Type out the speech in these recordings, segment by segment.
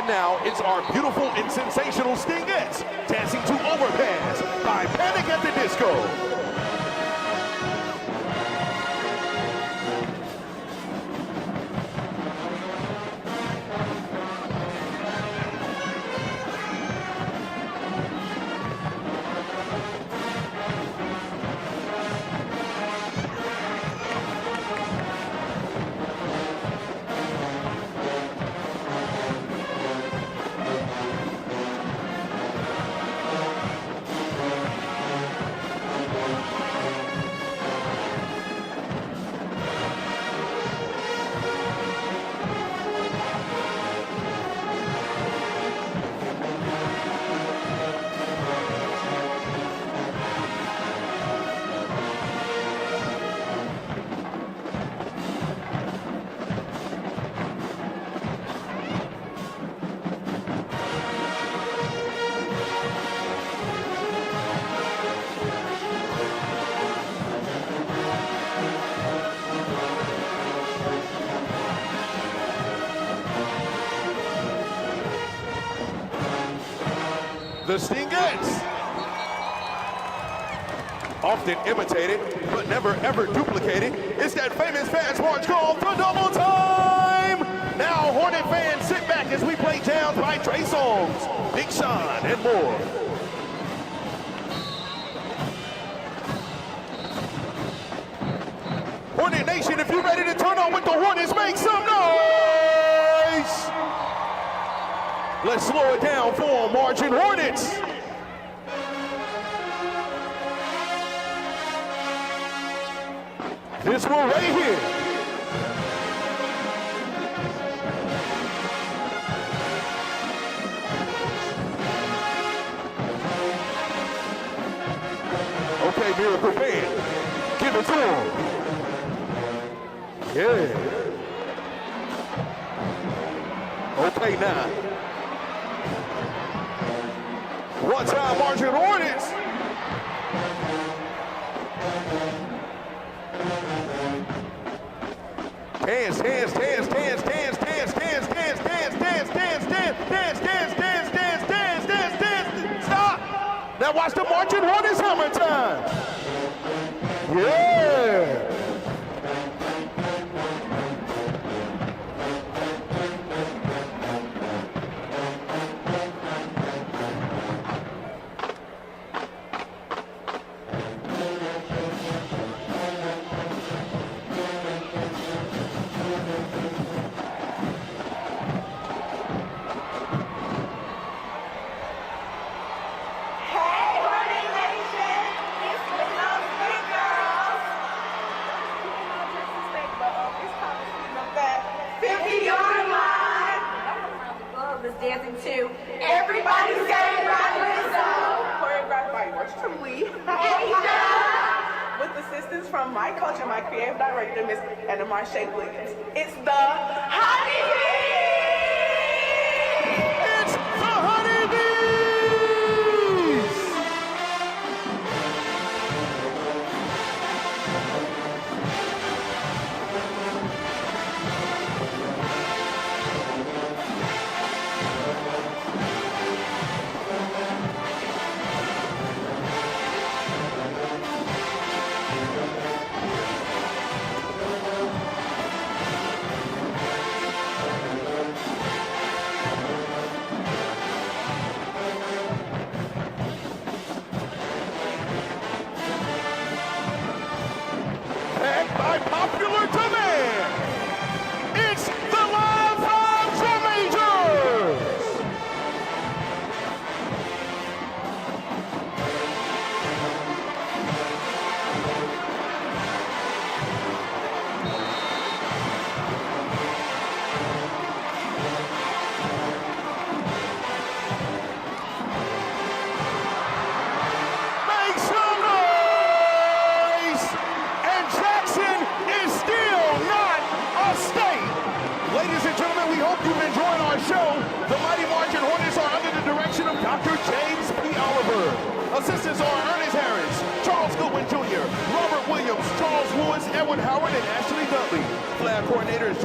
And now it's our beautiful and sensational Stingettes dancing to Overpass by Panic at the Disco. The Stingettes, often imitated, but never ever duplicated. It's that famous fast march called the Double Time. Now, Hornet fans, sit back as we play jams by Trey Songz, Big Sean, and more. Hornet Nation, if you're ready to turn on with the Hornets, make some noise! Let's slow it down for Marching Hornets. This one right here. Okay, Miracle Band, give it to him. Yeah. Okay, now. One time, Marching Hornets. Dance, dance, dance, dance, dance, dance, dance, dance, dance, dance, dance, dance, dance, dance, dance, dance, dance, dance, dance. Stop. Now watch the Marching Hornets hammer time. Yeah. Dancing to Everybody's Getting Right with Soul, choreographed by yours truly, with assistance from my coach and my creative director, Miss Anna Marche Williams. It's the Honeybees! It's the Honeybees! By popular demand, it's the Live from Jamajors! Make some noise! And Jackson is still not a state. Ladies and gentlemen, we hope you've enjoyed our show. The Mighty Marching Hornets are under the direction of Dr. James P. Oliver. Assistants are Ernest Harris, Charles Goodwin Jr., Robert Williams, Charles Lewis, Edwin Howard, and Ashley Dudley. Flag coordinators.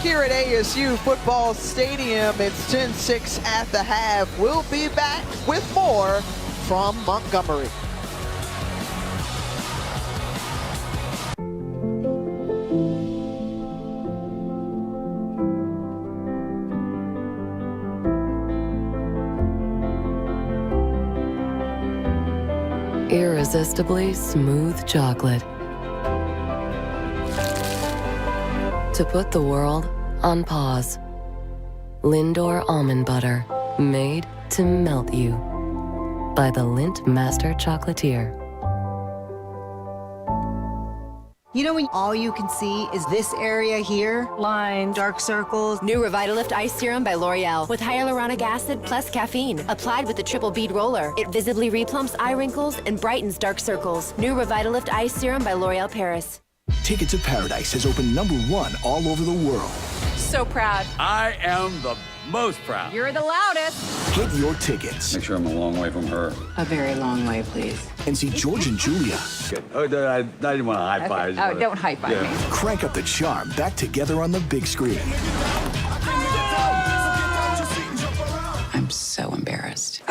here at ASU Football Stadium. It's 10-6 at the half. We'll be back with more from Montgomery. Irresistibly smooth chocolate. To put the world on pause. Lindor Almond Butter, made to melt you. By the Lindt Master Chocolatier. You know when all you can see is this area here? Lines, dark circles. New Revitalift Ice Serum by L'Oreal with hyaluronic acid plus caffeine. Applied with the triple bead roller. It visibly replumps eye wrinkles and brightens dark circles. New Revitalift Ice Serum by L'Oreal Paris. Ticket to Paradise has opened #1 all over the world. So proud. I am the most proud. You're the loudest. Get your tickets. Make sure I'm a long way from her. A very long way, please. And see George and Julia. Oh, I didn't want to high five. Oh, don't high five me. Crank up the charm back together on the big screen. I'm so embarrassed.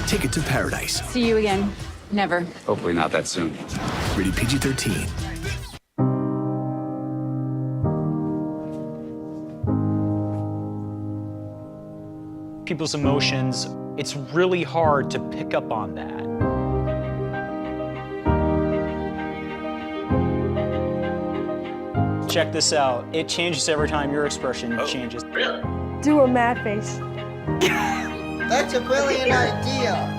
Ticket to Paradise. See you again. Never. Hopefully not that soon. Rated PG-13. People's emotions, it's really hard to pick up on that. Check this out. It changes every time your expression changes. Do a mad face. That's a brilliant idea.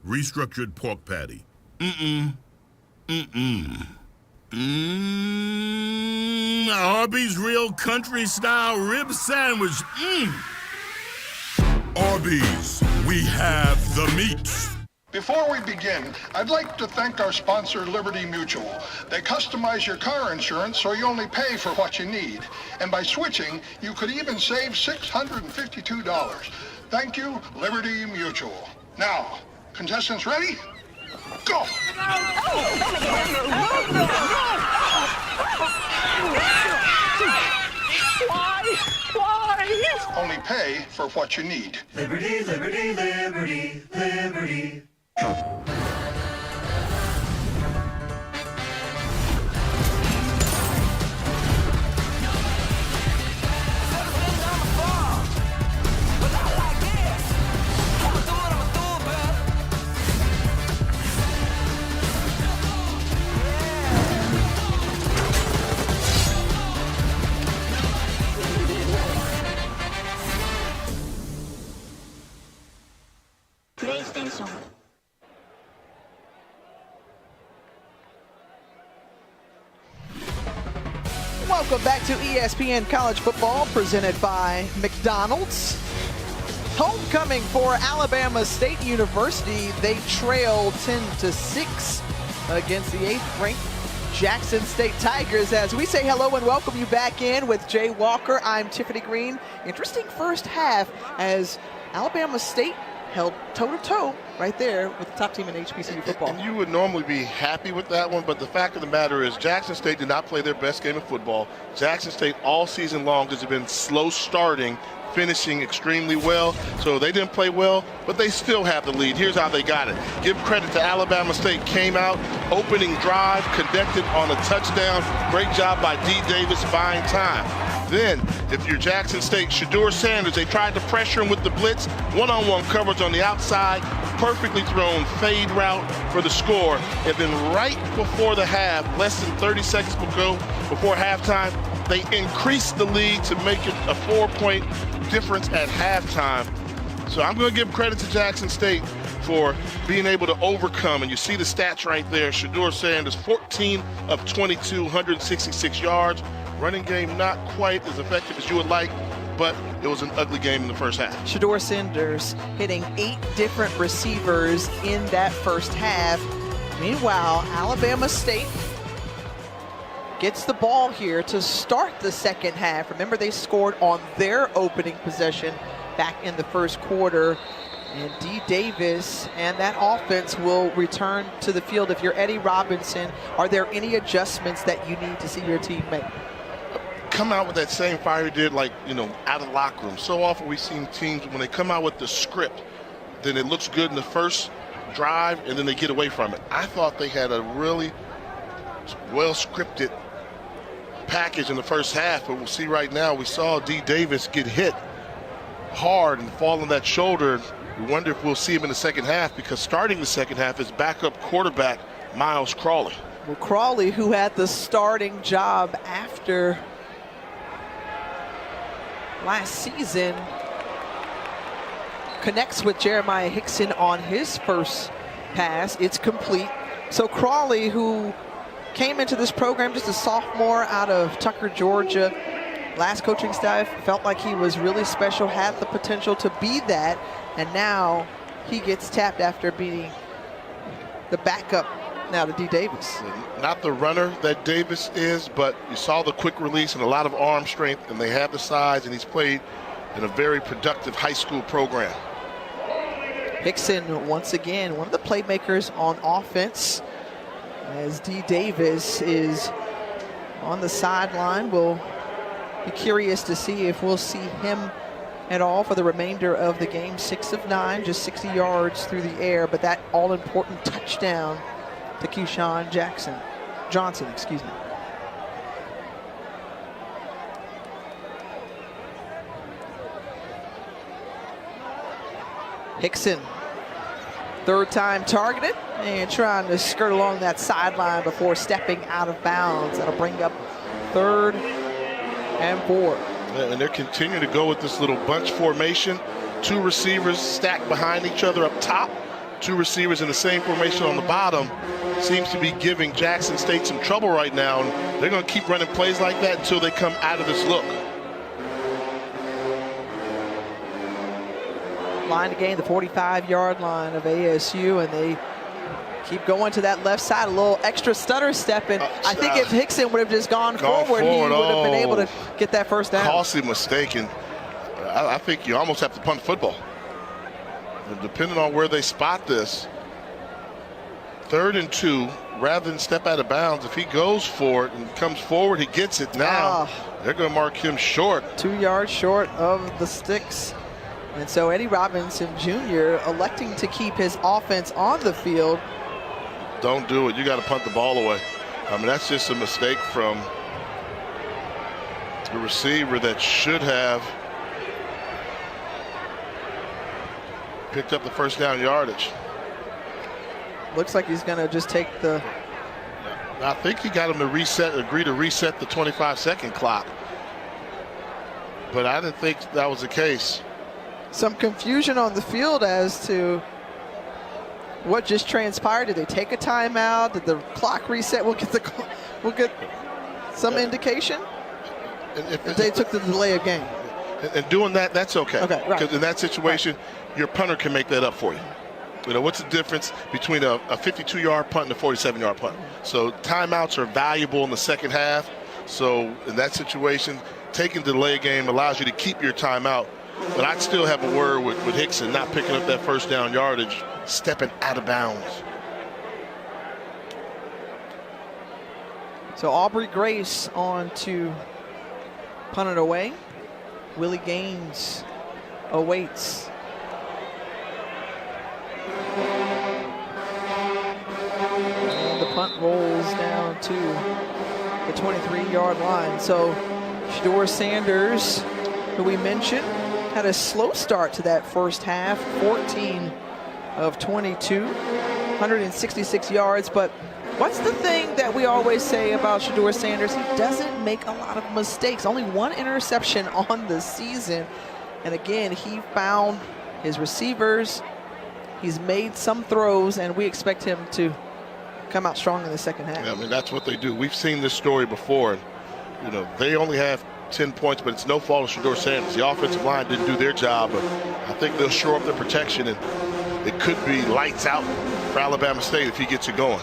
Restructured pork patty. Arby's real country style rib sandwich. Arby's, we have the meats. Before we begin, I'd like to thank our sponsor, Liberty Mutual. They customize your car insurance so you only pay for what you need. And by switching, you could even save $652. Thank you, Liberty Mutual. Now, contestants ready? Go! Why? Only pay for what you need. Liberty, liberty, liberty, liberty. PlayStation. Welcome back to ESPN College Football, presented by McDonald's. Homecoming for Alabama State University. They trailed 10-6 against the 8th-ranked Jackson State Tigers. As we say hello and welcome you back in with Jay Walker, I'm Tiffany Green. Interesting first half as Alabama State held toe-to-toe right there with the top team in HBCU football. And you would normally be happy with that one, but the fact of the matter is Jackson State did not play their best game of football. Jackson State all season long has been slow starting, finishing extremely well. So they didn't play well, but they still have the lead. Here's how they got it. Give credit to Alabama State. Came out, opening drive, connected on a touchdown. Great job by D. Davis, buying time. Then, if you're Jackson State, Shedeur Sanders, they tried to pressure him with the blitz. One-on-one coverage on the outside. Perfectly thrown fade route for the score. And then right before the half, less than 30 seconds ago, before halftime, they increased the lead to make it a 4-point difference at halftime. So I'm going to give credit to Jackson State for being able to overcome. And you see the stats right there. Shedeur Sanders, 14 of 22, 166 yards. Running game not quite as effective as you would like, but it was an ugly game in the first half. Shedeur Sanders hitting 8 different receivers in that first half. Meanwhile, Alabama State gets the ball here to start the second half. Remember, they scored on their opening possession back in the first quarter. And D. Davis and that offense will return to the field. If you're Eddie Robinson, are there any adjustments that you need to see your team make? Come out with that same fire you did, like, out of the locker room. So often we've seen teams, when they come out with the script, then it looks good in the first drive, and then they get away from it. I thought they had a really well-scripted package in the first half, but we'll see right now. We saw D. Davis get hit hard and fall on that shoulder. We wonder if we'll see him in the second half, because starting the second half is backup quarterback Miles Crawley. Well, Crawley, who had the starting job after last season, connects with Jeremiah Hickson on his first pass. It's complete. So Crawley, who came into this program just a sophomore out of Tucker, Georgia, last coaching staff felt like he was really special, had the potential to be that, and now he gets tapped after beating the backup now to D. Davis. Not the runner that Davis is, but you saw the quick release and a lot of arm strength, and they have the size, and he's played in a very productive high school program. Hickson, once again, one of the playmakers on offense, as D. Davis is on the sideline. We'll be curious to see if we'll see him at all for the remainder of the game. 6 of 9, just 60 yards through the air, but that all-important touchdown to Keyshawn Johnson, excuse me. Hickson, third time targeted and trying to skirt along that sideline before stepping out of bounds. That'll bring up 3rd and 4. And they're continuing to go with this little bunch formation. 2 receivers stacked behind each other up top. 2 receivers in the same formation on the bottom. Seems to be giving Jackson State some trouble right now. And they're going to keep running plays like that until they come out of this look. Line to gain the 45-yard line of ASU, and they keep going to that left side. A little extra stutter stepping. I think if Hickson would have just gone forward, he would have been able to get that first down. Costly mistake, and I think you almost have to punt football. And depending on where they spot this, 3rd and 2, rather than step out of bounds, if he goes for it and comes forward, he gets it now. They're going to mark him short. 2 yards short of the sticks. And so Eddie Robinson Jr. electing to keep his offense on the field. Don't do it. You got to punt the ball away. I mean, that's just a mistake from the receiver that should have picked up the first down yardage. Looks like he's going to just take the... I think he got him to agree to reset the 25-second clock. But I didn't think that was the case. Some confusion on the field as to what just transpired. Did they take a timeout? Did the clock reset? We'll get some indication. If they took the delay of game. And doing that, that's okay. Okay, right. Because in that situation, your punter can make that up for you. You know, what's the difference between a 52-yard punt and a 47-yard punt? So timeouts are valuable in the second half. So in that situation, taking the delay game allows you to keep your timeout. But I'd still have a word with Hickson not picking up that first down yardage, stepping out of bounds. So Aubrey Grace on to punt it away. Willie Gaines awaits. And the punt rolls down to the 23-yard line. So Shedeur Sanders, who we mentioned, had a slow start to that first half, 14 of 22, 166 yards. But what's the thing that we always say about Shedeur Sanders? He doesn't make a lot of mistakes. Only 1 interception on the season. And again, he found his receivers. He's made some throws, and we expect him to come out strong in the second half. Yeah, I mean, that's what they do. We've seen this story before. You know, they only have 10 points, but it's no fault of Shedeur Sanders. The offensive line didn't do their job, but I think they'll shore up their protection, and it could be lights out for Alabama State if he gets it going.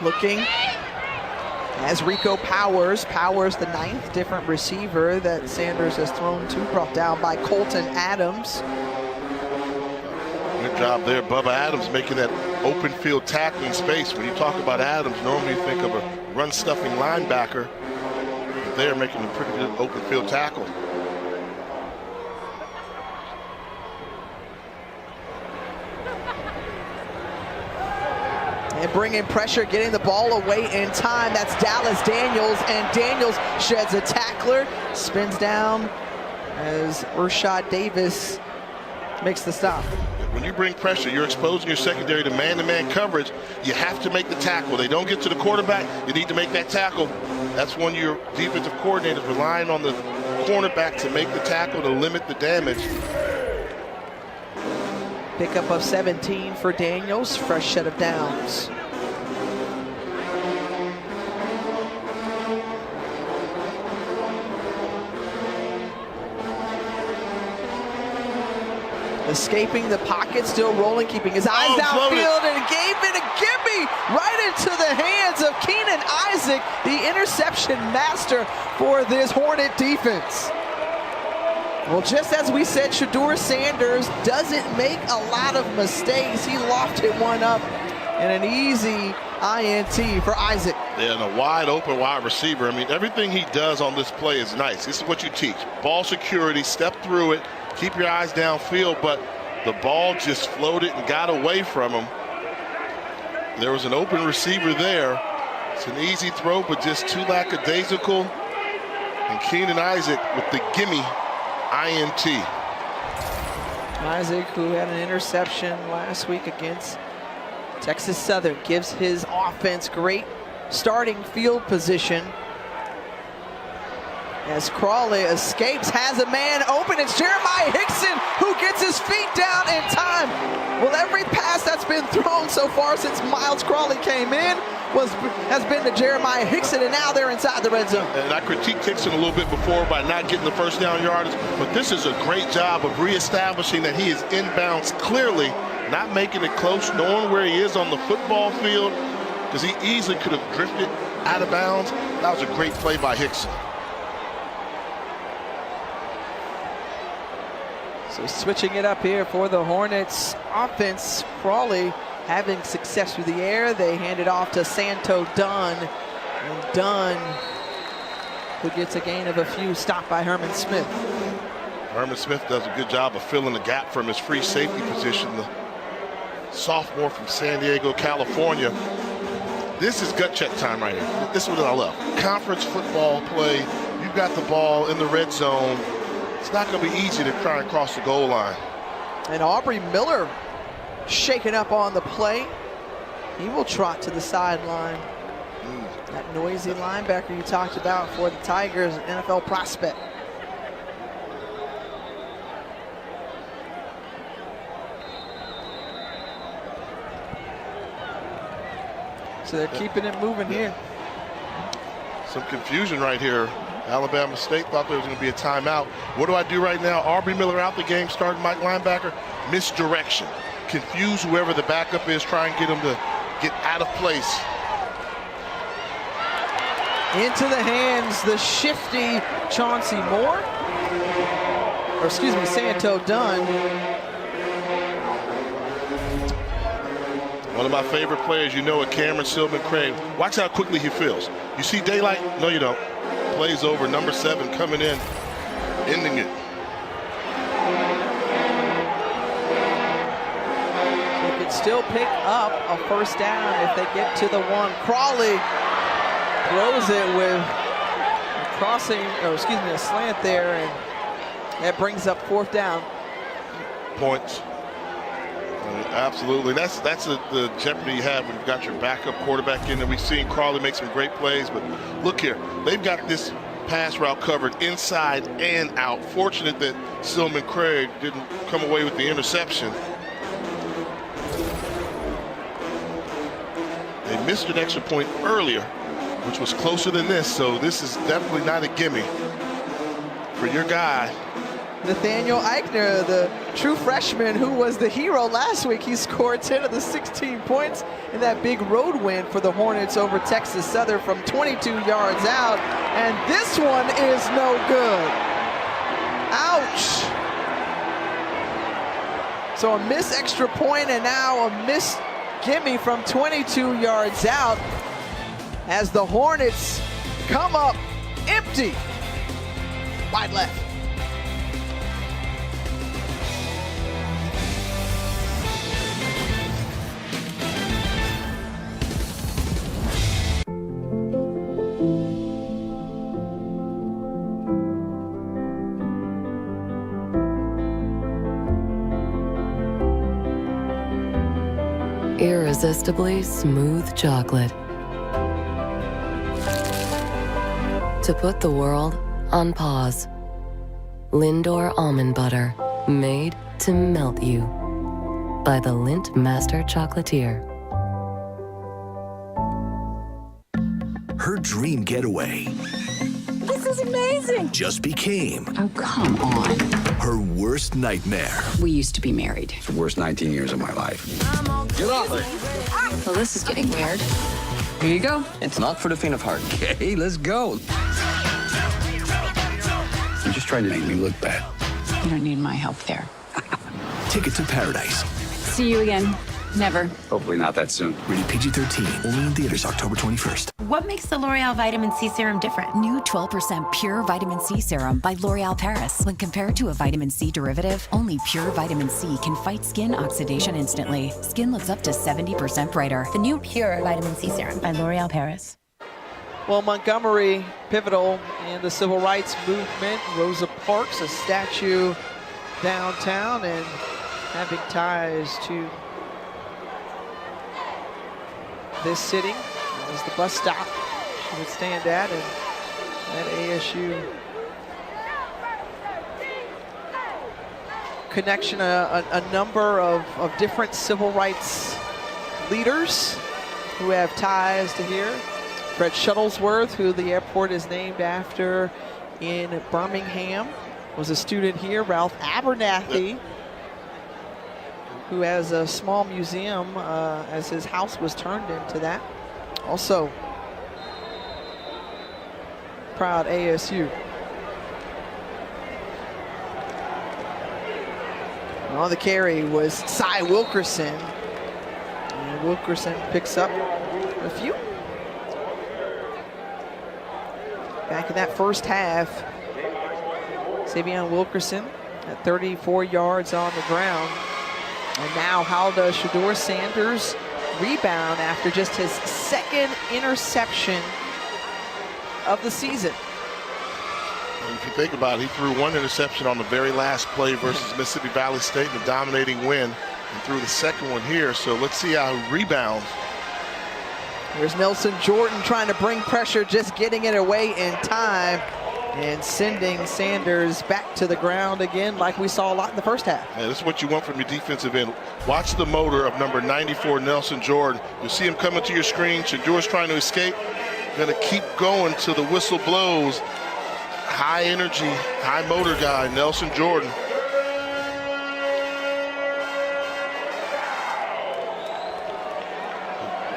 Looking, As Rico Powers, the 9th different receiver that Sanders has thrown to, brought down by Colton Adams. Good job there, Bubba Adams, making that open field tackling space. When you talk about Adams, normally you think of a run-stuffing linebacker. But they're making a pretty good open field tackle. And bringing pressure, getting the ball away in time. That's Dallas Daniels, and Daniels sheds a tackler, spins down as Rashad Davis makes the stop. When you bring pressure, you're exposing your secondary to man-to-man coverage. You have to make the tackle. They don't get to the quarterback, you need to make that tackle. That's when your defensive coordinators relying on the cornerback to make the tackle to limit the damage. Pickup of 17 for Daniels, fresh set of downs. Escaping the pocket, still rolling, keeping his eyes downfield, and gave it a gimme right into the hands of Keenan Isaac, the interception master for this Hornet defense. Well, just as we said, Shedeur Sanders doesn't make a lot of mistakes. He lofted one up and an easy INT for Isaac. Yeah, and a wide open wide receiver. I mean, everything he does on this play is nice. This is what you teach. Ball security, step through it, keep your eyes downfield, but the ball just floated and got away from him. There was an open receiver there. It's an easy throw, but just too lackadaisical. And Keenan Isaac with the gimme INT. Isaac, who had an interception last week against Texas Southern, gives his offense great starting field position. As Crawley escapes, has a man open. It's Jeremiah Hickson who gets his feet down in time. Well, every pass that's been thrown so far since Miles Crawley came in has been to Jeremiah Hickson, and now they're inside the red zone. And I critiqued Hickson a little bit before by not getting the first down yardage, but this is a great job of reestablishing that he is inbounds clearly, not making it close, knowing where he is on the football field, because he easily could have drifted out of bounds. That was a great play by Hickson. So switching it up here for the Hornets offense, Crawley having success through the air. They hand it off to Santo Dunn, and Dunn, who gets a gain of a few, stopped by Herman Smith. Herman Smith does a good job of filling the gap from his free safety position. The sophomore from San Diego, California. This is gut check time right here. This is what I love. Conference football play. You've got the ball in the red zone. It's not going to be easy to try and cross the goal line. And Aubrey Miller shaken up on the play. He will trot to the sideline. That noisy linebacker you talked about for the Tigers, NFL prospect. So they're keeping it moving here. Some confusion right here. Alabama State thought there was going to be a timeout. What do I do right now? Aubrey Miller out the game, starting Mike linebacker. Misdirection. Confuse whoever the backup is, try and get him to get out of place. Into the hands, the shifty Chauncey Moore. Or excuse me, Santo Dunn. One of my favorite players, you know it, Cameron Silman-Craig. Watch how quickly he feels. You see daylight? No, you don't. Plays over, number 7 coming in, ending it. They could still pick up a first down if they get to the 1. Crawley throws it with a crossing, or excuse me, a slant there, and that brings up 4th down. Points. Absolutely. That's the jeopardy you have when you've got your backup quarterback in there. We've seen Crawley make some great plays, but look here. They've got this pass route covered inside and out. Fortunate that Silman-Craig didn't come away with the interception. They missed an extra point earlier, which was closer than this, so this is definitely not a gimme for your guy, Nathaniel Eichner, the true freshman who was the hero last week. He scored 10 of the 16 points in that big road win for the Hornets over Texas Southern from 22 yards out. And this one is no good. Ouch. So a missed extra point and now a missed gimme from 22 yards out as the Hornets come up empty. Wide left. Irresistibly smooth chocolate. To put the world on pause. Lindor Almond Butter, made to melt you. By the Lindt Master Chocolatier. Her dream getaway This is amazing. just became Oh, come on. her worst nightmare. We used to be married. It's the worst 19 years of my life. Get off it. Well, this is getting weird. Here you go. It's not for the faint of heart. Okay, let's go. You're just trying to make me look bad. You don't need my help there. Ticket to Paradise. See you again. Never. Hopefully not that soon. Rated PG-13. Only in theaters October 21st. What makes the L'Oreal Vitamin C Serum different? New 12% Pure Vitamin C Serum by L'Oreal Paris. When compared to a vitamin C derivative, only Pure Vitamin C can fight skin oxidation instantly. Skin looks up to 70% brighter. The new Pure Vitamin C Serum by L'Oreal Paris. Well, Montgomery, pivotal in the civil rights movement. Rosa Parks, a statue downtown, and having ties to this city. It was the bus stop she would stand at, and at ASU connection, a number of different civil rights leaders who have ties to here. Fred Shuttlesworth, who the airport is named after in Birmingham, was a student here. Ralph Abernathy, who has a small museum as his house was turned into that. Also, proud ASU. And on the carry was Cy Wilkerson. And Wilkerson picks up a few. Back in that first half, Savion Wilkerson at 34 yards on the ground. And now how does Shedeur Sanders rebound after just his second interception of the season? If you think about it, he threw one interception on the very last play versus Mississippi Valley State in a dominating win, and threw the second one here. So let's see how he rebounds. Here's Nelson Jordan trying to bring pressure, just getting it away in time and sending Sanders back to the ground again like we saw a lot in the first half. Yeah, this is what you want from your defensive end. Watch the motor of number 94, Nelson Jordan. You see him coming to your screen. Shedeur's trying to escape. Going to keep going till the whistle blows. High energy, high motor guy, Nelson Jordan.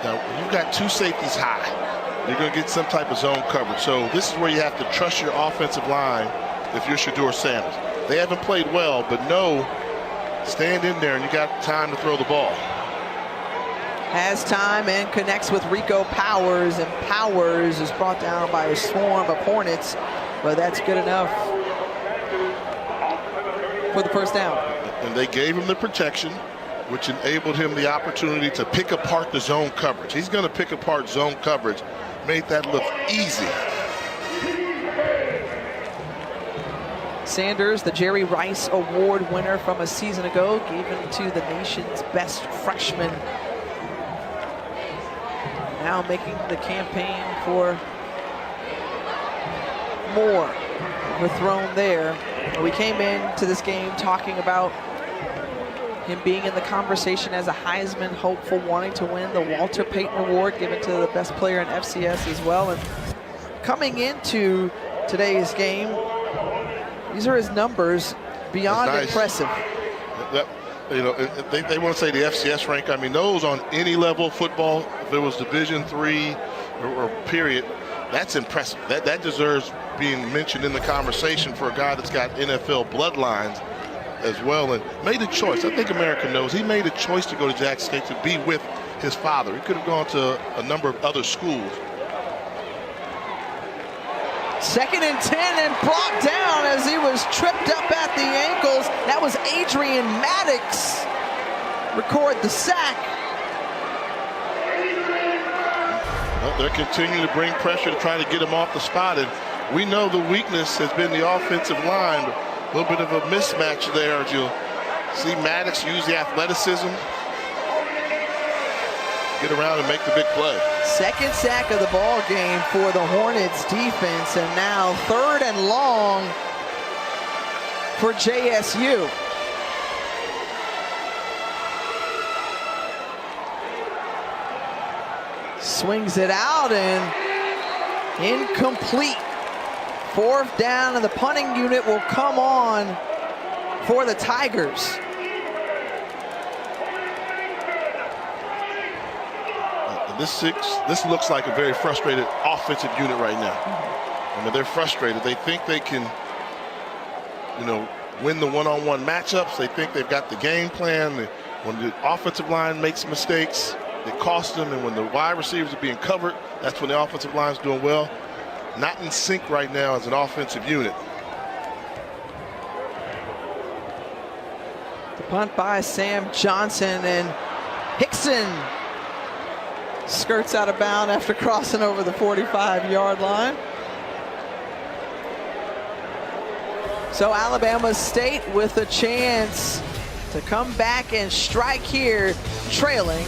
Now, you've got two safeties high. You're going to get some type of zone coverage. So this is where you have to trust your offensive line if you're Shedeur Sanders. They haven't played well, but no, stand in there and you got time to throw the ball. Has time and connects with Rico Powers, and Powers is brought down by a swarm of Hornets, but that's good enough for the first down. And they gave him the protection, which enabled him the opportunity to pick apart the zone coverage. He's going to pick apart zone coverage, made that look easy. Sanders, the Jerry Rice Award winner from a season ago, gave him to the nation's best freshman. Now making the campaign for more. We're thrown there. We came into this game talking about him being in the conversation as a Heisman hopeful, wanting to win the Walter Payton Award given to the best player in FCS as well. And coming into today's game, these are his numbers. beyond impressive. You know, they want to say the FCS rank. I mean, those on any level of football, if it was Division III or period, that's impressive. That deserves being mentioned in the conversation for a guy that's got NFL bloodlines as well, and made a choice. I think America knows he made a choice to go to Jackson State to be with his father. He could have gone to a number of other schools. 2nd and 10 and brought down as he was tripped up at the ankles. That was Adrian Maddox. Record the sack. Well, they're continuing to bring pressure to try to get him off the spot, and we know the weakness has been the offensive line. A little bit of a mismatch there as you'll see Maddox use the athleticism, get around and make the big play. 2nd sack of the ball game for the Hornets defense, and now 3rd and long for JSU. Swings it out and incomplete. 4th down, and the punting unit will come on for the Tigers. This looks like a very frustrated offensive unit right now. I mean, they're frustrated. They think they can, you know, win the one-on-one matchups. They think they've got the game plan. When the offensive line makes mistakes, it costs them. And when the wide receivers are being covered, that's when the offensive line is doing well. Not in sync right now as an offensive unit. The punt by Sam Johnson, and Hickson skirts out of bounds after crossing over the 45-yard line. So Alabama State with a chance to come back and strike here, trailing.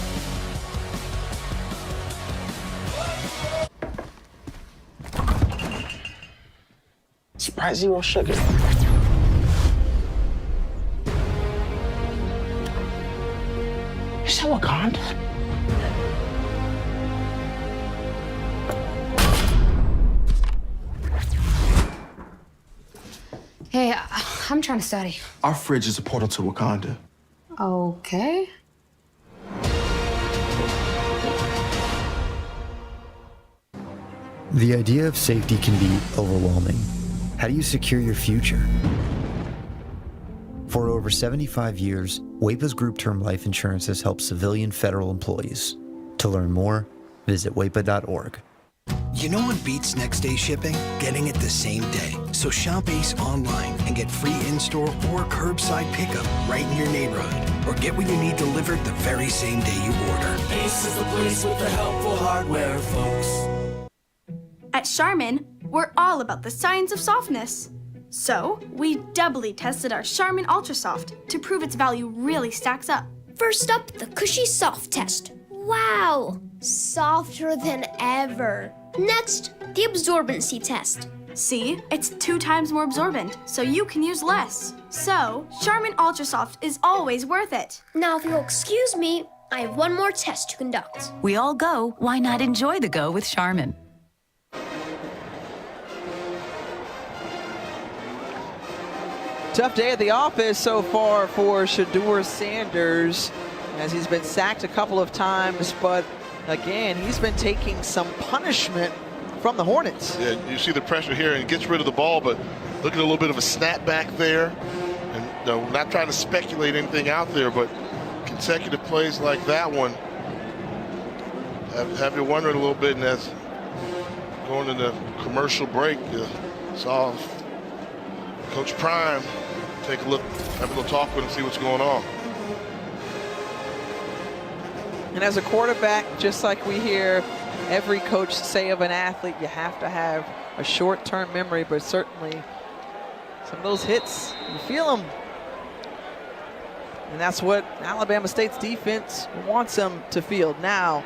Surprise, zero sugar. Is that Wakanda? Hey, I'm trying to study. Our fridge is a portal to Wakanda. Okay. The idea of safety can be overwhelming. How do you secure your future? For over 75 years, WAEPA's group term life insurance has helped civilian federal employees. To learn more, visit WAEPA.org. You know what beats next day shipping? Getting it the same day. So shop Ace online and get free in-store or curbside pickup right in your neighborhood. Or get what you need delivered the very same day you order. Ace is the place with the helpful hardware, folks. At Charmin, we're all about the science of softness. So, we doubly tested our Charmin Ultra Soft to prove its value really stacks up. First up, the Cushy Soft test. Wow, softer than ever. Next, the absorbency test. See, it's 2 times more absorbent, so you can use less. So, Charmin Ultra Soft is always worth it. Now, if you'll excuse me, I have one more test to conduct. We all go. Why not enjoy the go with Charmin? Tough day at the office so far for Shedeur Sanders, as he's been sacked a couple of times, but again, he's been taking some punishment from the Hornets. Yeah, you see the pressure here, and gets rid of the ball, but look at a little bit of a snap back there. And not trying to speculate anything out there, but consecutive plays like that one have you wondering a little bit. And as going into commercial break, saw Coach Prime take a look, have a little talk with him, see what's going on. And as a quarterback, just like we hear every coach say of an athlete, you have to have a short-term memory, but certainly some of those hits, you feel them. And that's what Alabama State's defense wants them to feel. Now,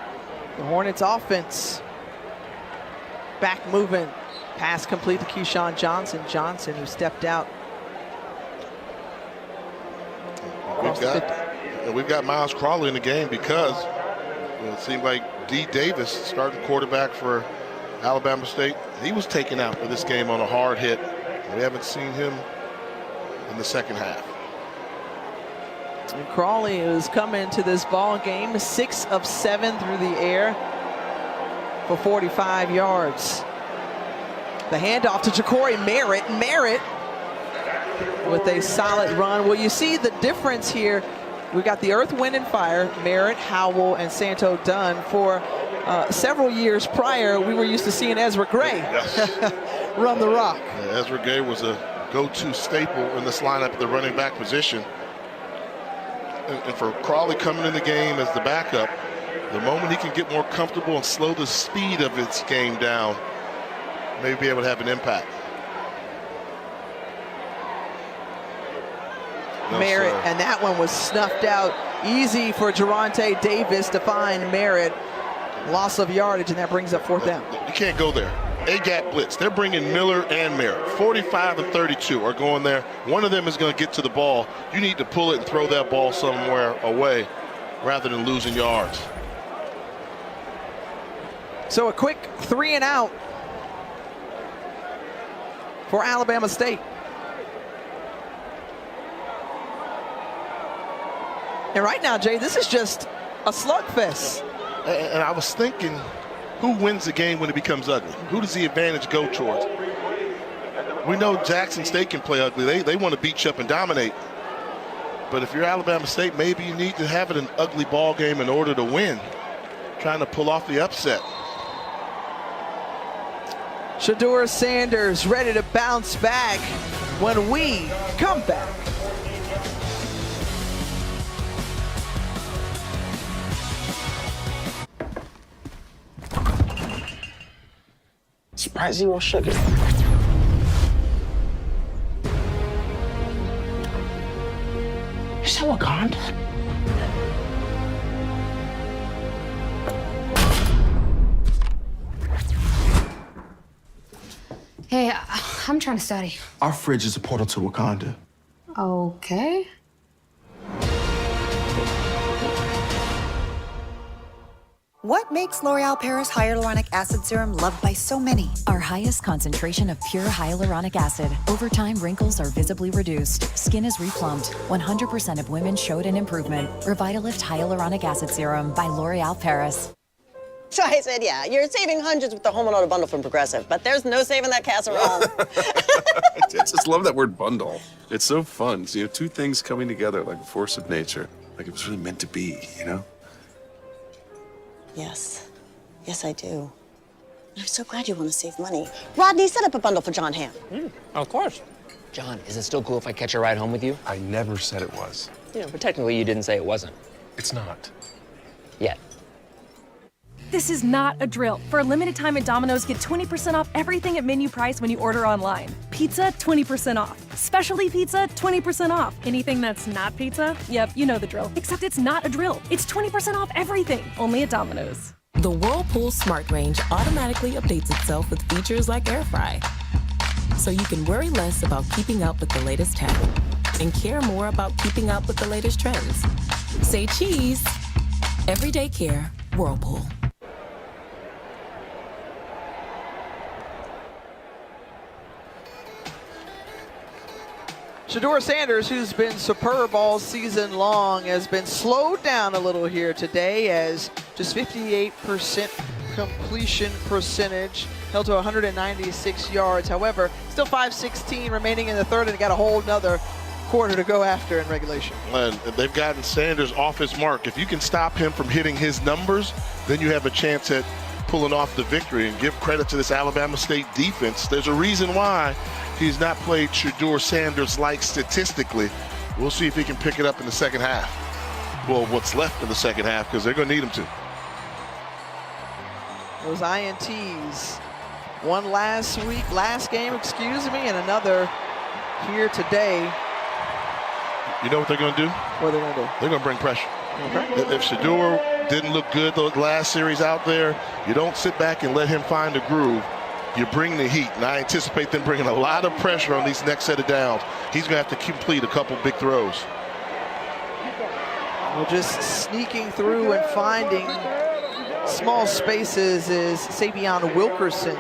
the Hornets offense back moving. Pass complete to Keyshawn Johnson. Johnson, who stepped out. We've got Miles Crawley in the game because it seemed like D. Davis, starting quarterback for Alabama State, he was taken out for this game on a hard hit. We haven't seen him in the second half. And Crawley is coming to this ball game 6 of 7 through the air for 45 yards. The handoff to Ja'Cory Merritt. Merritt with a solid run. Well, you see the difference here. We've got the Earth, Wind, and Fire, Merritt, Howell, and Santo Dunn. For several years prior, we were used to seeing Ezra Gray run the rock. Yeah, Ezra Gray was a go-to staple in this lineup at the running back position. And for Crawley coming in the game as the backup, the moment he can get more comfortable and slow the speed of his game down, maybe be able to have an impact. Merritt, and that one was snuffed out. Easy for Geronte Davis to find Merritt. Loss of yardage, and that brings up 4th down. You can't go there. A-gap blitz. They're bringing Miller and Merritt. 45 and 32 are going there. One of them is going to get to the ball. You need to pull it and throw that ball somewhere away rather than losing yards. So a quick 3 and out for Alabama State. And right now, Jay, this is just a slugfest. And I was thinking, who wins the game when it becomes ugly? Who does the advantage go towards? We know Jackson State can play ugly. They want to beat you up and dominate. But if you're Alabama State, maybe you need to have it an ugly ball game in order to win. Trying to pull off the upset. Shedeur Sanders ready to bounce back when we come back. Sprite Zero Sugar. Is that Wakanda? Hey, I'm trying to study. Our fridge is a portal to Wakanda. Okay. What makes L'Oreal Paris Hyaluronic Acid Serum loved by so many? Our highest concentration of pure hyaluronic acid. Over time, wrinkles are visibly reduced. Skin is replumbed. 100% of women showed an improvement. Revitalift Hyaluronic Acid Serum by L'Oreal Paris. So I said, yeah, you're saving hundreds with the Home and Auto bundle from Progressive, but there's no saving that casserole. I just love that word bundle. It's so fun. So, two things coming together like a force of nature. Like it was really meant to be, Yes. Yes, I do. I'm so glad you want to save money. Rodney, set up a bundle for John Hamm. Of course. John, is it still cool if I catch a ride home with you? I never said it was. But technically you didn't say it wasn't. It's not. Yet. This is not a drill. For a limited time at Domino's, get 20% off everything at menu price when you order online. Pizza, 20% off. Specialty pizza, 20% off. Anything that's not pizza? Yep, you know the drill. Except it's not a drill. It's 20% off everything. Only at Domino's. The Whirlpool Smart Range automatically updates itself with features like Air Fry. So you can worry less about keeping up with the latest tech and care more about keeping up with the latest trends. Say cheese. Everyday care, Whirlpool. Shedeur Sanders, who's been superb all season long, has been slowed down a little here today as just 58% completion percentage, held to 196 yards. However, still 5:16 remaining in the third, and got a whole nother quarter to go after in regulation. And they've gotten Sanders off his mark. If you can stop him from hitting his numbers, then you have a chance at pulling off the victory. And give credit to this Alabama State defense. There's a reason why he's not played Shedeur Sanders-like statistically. We'll see if he can pick it up in the second half. Well, what's left in the second half, because they're going to need him to. Those INTs. One last game, and another here today. You know what they're going to do? What are they going to do? They're going to bring pressure. Okay. If Shedeur didn't look good the last series out there, you don't sit back and let him find a groove. You bring the heat, and I anticipate them bringing a lot of pressure on these next set of downs. He's going to have to complete a couple big throws. Well, just sneaking through and finding small spaces is Savion Wilkerson.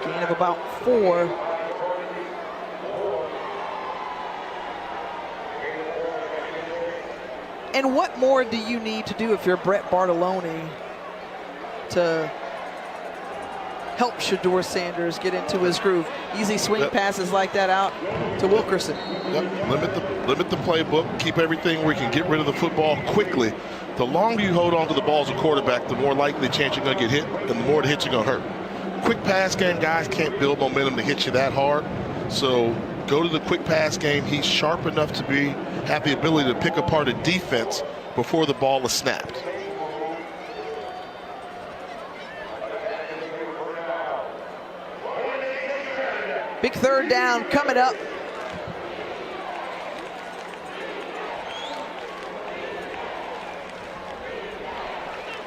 Gain of about 4. And what more do you need to do if you're Brett Bartolone to help Shedeur Sanders get into his groove? Easy swing passes like that out to Wilkerson. Yep. Limit the playbook. Keep everything where you can get rid of the football quickly. The longer you hold on to the ball as a quarterback, the more likely the chance you're going to get hit, and the more the hit you're going to hurt. Quick pass game, guys can't build momentum to hit you that hard. So go to the quick pass game. He's sharp enough to have the ability to pick apart a defense before the ball is snapped. Big third down coming up.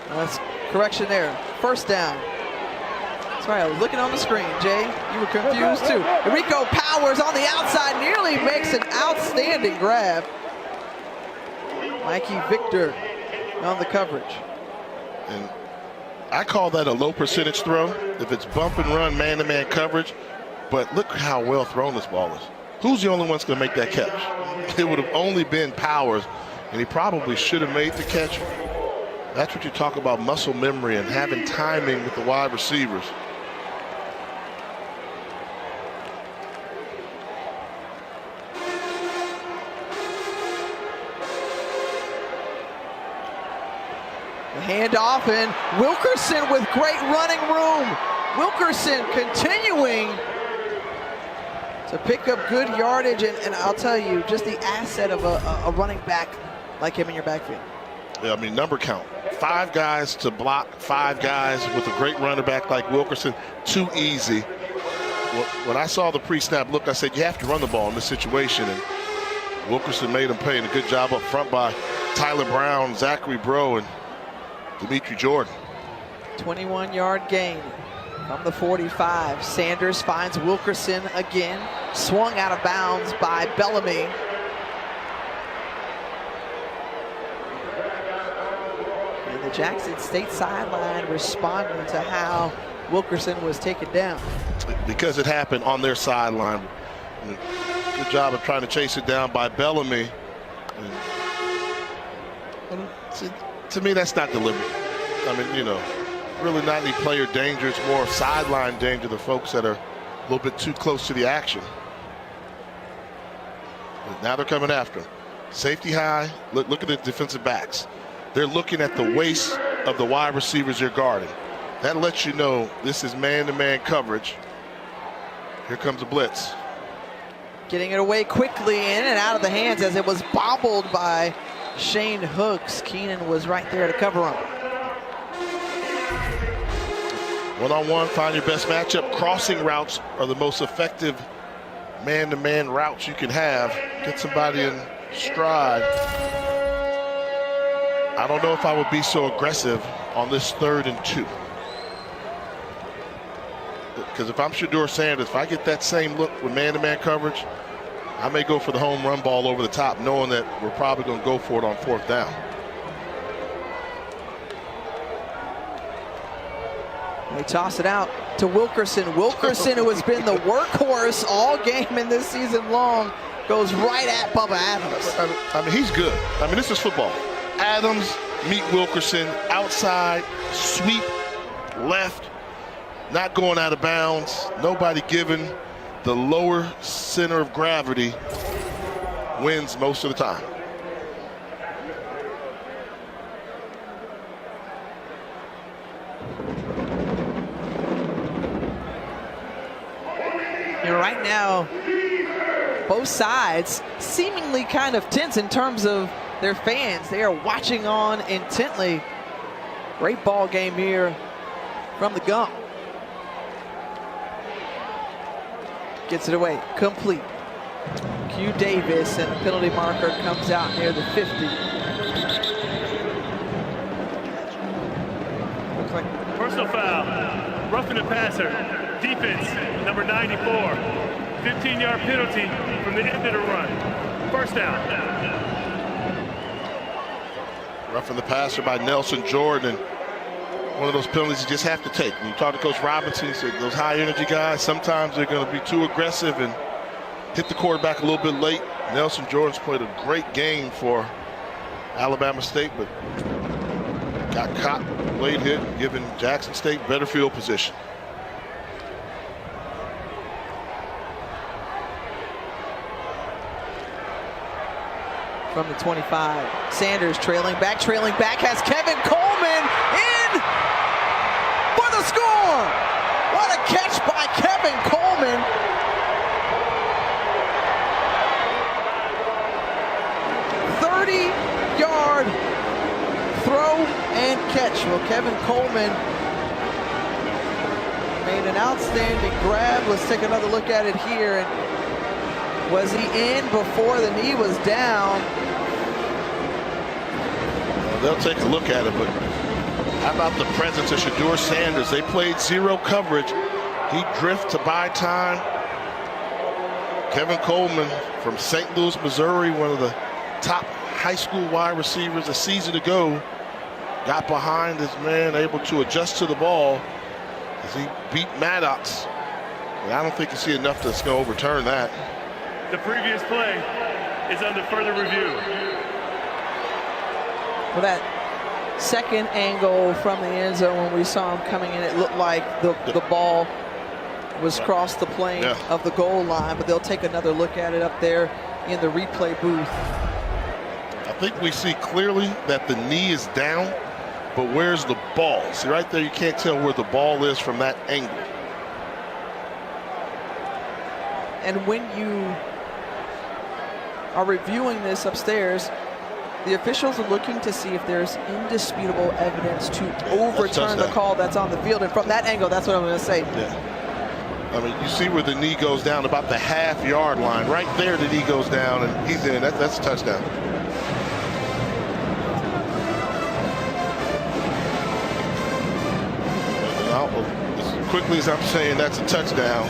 That's correction there. First down. Sorry, I was looking on the screen, Jay. You were confused too. Rico Powers on the outside nearly makes an outstanding grab. Mikey Victor on the coverage. And I call that a low percentage throw. If it's bump and run, man-to-man coverage. But look how well thrown this ball is. Who's the only one that's going to make that catch? It would have only been Powers, and he probably should have made the catch. That's what you talk about, muscle memory and having timing with the wide receivers. The handoff, and Wilkerson with great running room. Wilkerson continuing to pick up good yardage, and I'll tell you, just the asset of a running back like him in your backfield. Yeah, I mean, number count. 5 guys to block, 5 guys with a great running back like Wilkerson. Too easy. When I saw the pre-snap look, I said, you have to run the ball in this situation. And Wilkerson made him pay, and a good job up front by Tyler Brown, Zachary Breaux, and Dimitri Jordan. 21-yard gain from the 45. Sanders finds Wilkerson again. Swung out of bounds by Bellamy. And the Jackson State sideline responding to how Wilkerson was taken down. Because it happened on their sideline. Good job of trying to chase it down by Bellamy. To me, that's not deliberate. I mean, you know, really not any player danger. It's more sideline danger. The folks that are a little bit too close to the action. But now they're coming after him. Safety high. Look at the defensive backs. They're looking at the waist of the wide receivers they're guarding. That lets you know this is man-to-man coverage. Here comes a blitz. Getting it away quickly, in and out of the hands as it was bobbled by Shane Hooks. Keenan was right there to cover him. One-on-one, find your best matchup. Crossing routes are the most effective man-to-man routes you can have. Get somebody in stride. I don't know if I would be so aggressive on this 3rd and 2. Because if I'm Shedeur Sanders, if I get that same look with man-to-man coverage, I may go for the home run ball over the top, knowing that we're probably going to go for it on 4th down. They toss it out to Wilkerson. Wilkerson, who has been the workhorse all game in this season long, goes right at Bubba Adams. I mean, he's good. I mean, this is football. Adams, meet Wilkerson, outside, sweep, left, not going out of bounds. Nobody given. The lower center of gravity wins most of the time. You know, right now, both sides seemingly kind of tense in terms of their fans. They are watching on intently. Great ball game here from the Gump. Gets it away, complete. Q Davis, and the penalty marker comes out near the 50. Looks like personal foul, roughing the passer, defense, number 94. 15-yard penalty from the end of the run. First down. Roughing the passer by Nelson Jordan. one of those penalties you just have to take. When you talk to Coach Robinson, he said those high-energy guys, sometimes they're going to be too aggressive and hit the quarterback a little bit late. Nelson Jordan's played a great game for Alabama State, but got caught, late hit, giving Jackson State better field position. From the 25, Sanders trailing back, has Kevin Coleman in for the score. What a catch by Kevin Coleman. Yard throw and catch. Well, Kevin Coleman made an outstanding grab. Let's take another look at it here. And was he in before the knee was down? Well, they'll take a look at it, but how about the presence of Shedeur Sanders? They played zero coverage. He drifted to buy time. Kevin Coleman from St. Louis, Missouri, one of the top high school wide receivers a season ago, got behind his man, able to adjust to the ball as he beat Maddox. And I don't think you see enough that's going to overturn that. The previous play is under further review. Well, that second angle from the end zone when we saw him coming in, it looked like the ball was across the plane of the goal line, but they'll take another look at it up there in the replay booth. I think we see clearly that the knee is down, but where's the ball? See, right there, you can't tell where the ball is from that angle. And when you are reviewing this upstairs, the officials are looking to see if there's indisputable evidence to overturn the call that's on the field. And from that angle, that's what I'm going to say. Yeah. I mean, you see where the knee goes down about the half-yard line. Right there, the knee goes down, and he's in. That's a touchdown. As quickly as I'm saying that's a touchdown,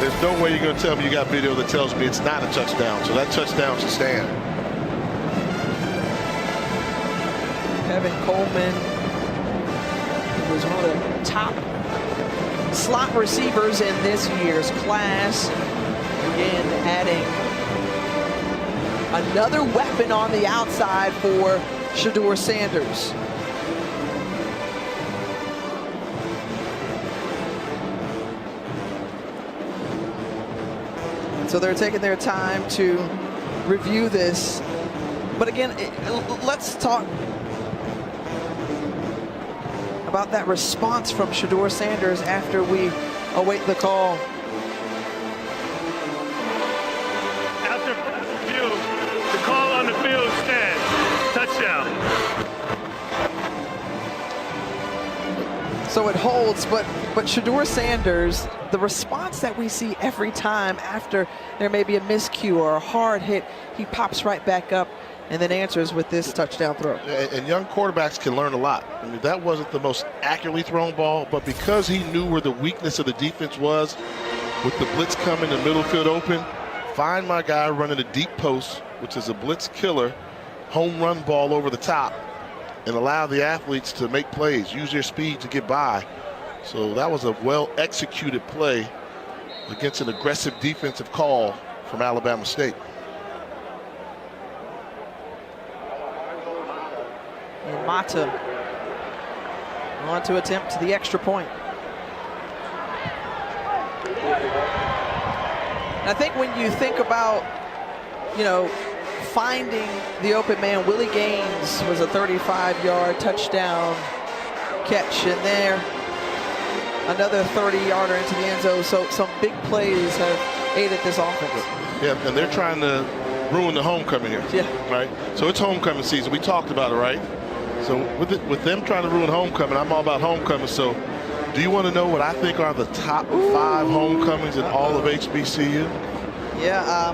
there's no way you're going to tell me you got video that tells me it's not a touchdown. So that touchdown should stand. Kevin Coleman was one of the top slot receivers in this year's class. Again, adding another weapon on the outside for Shedeur Sanders. So they're taking their time to review this. But again, let's talk about that response from Shedeur Sanders after we await the call. After review, the call on the field stands. Touchdown. So it holds, but Shedeur Sanders, the response that we see every time after there may be a miscue or a hard hit, he pops right back up and then answers with this touchdown throw. And young quarterbacks can learn a lot. I mean, that wasn't the most accurately thrown ball, but because he knew where the weakness of the defense was, with the blitz coming, the middle field open, find my guy running a deep post, which is a blitz killer, home run ball over the top, and allow the athletes to make plays, use their speed to get by. So that was a well-executed play against an aggressive defensive call from Alabama State. And Mata on to attempt the extra point. And I think when you think about, you know, finding the open man, Willie Gaines was a 35-yard touchdown catch in there. Another 30-yarder into the end zone. So some big plays have aided this offense. Yeah, and they're trying to ruin the homecoming here. Yeah. Right? So it's homecoming season. We talked about it, right? So with them trying to ruin homecoming, I'm all about homecoming. So do you want to know what I think are the top 5 homecomings in all of HBCU? Yeah,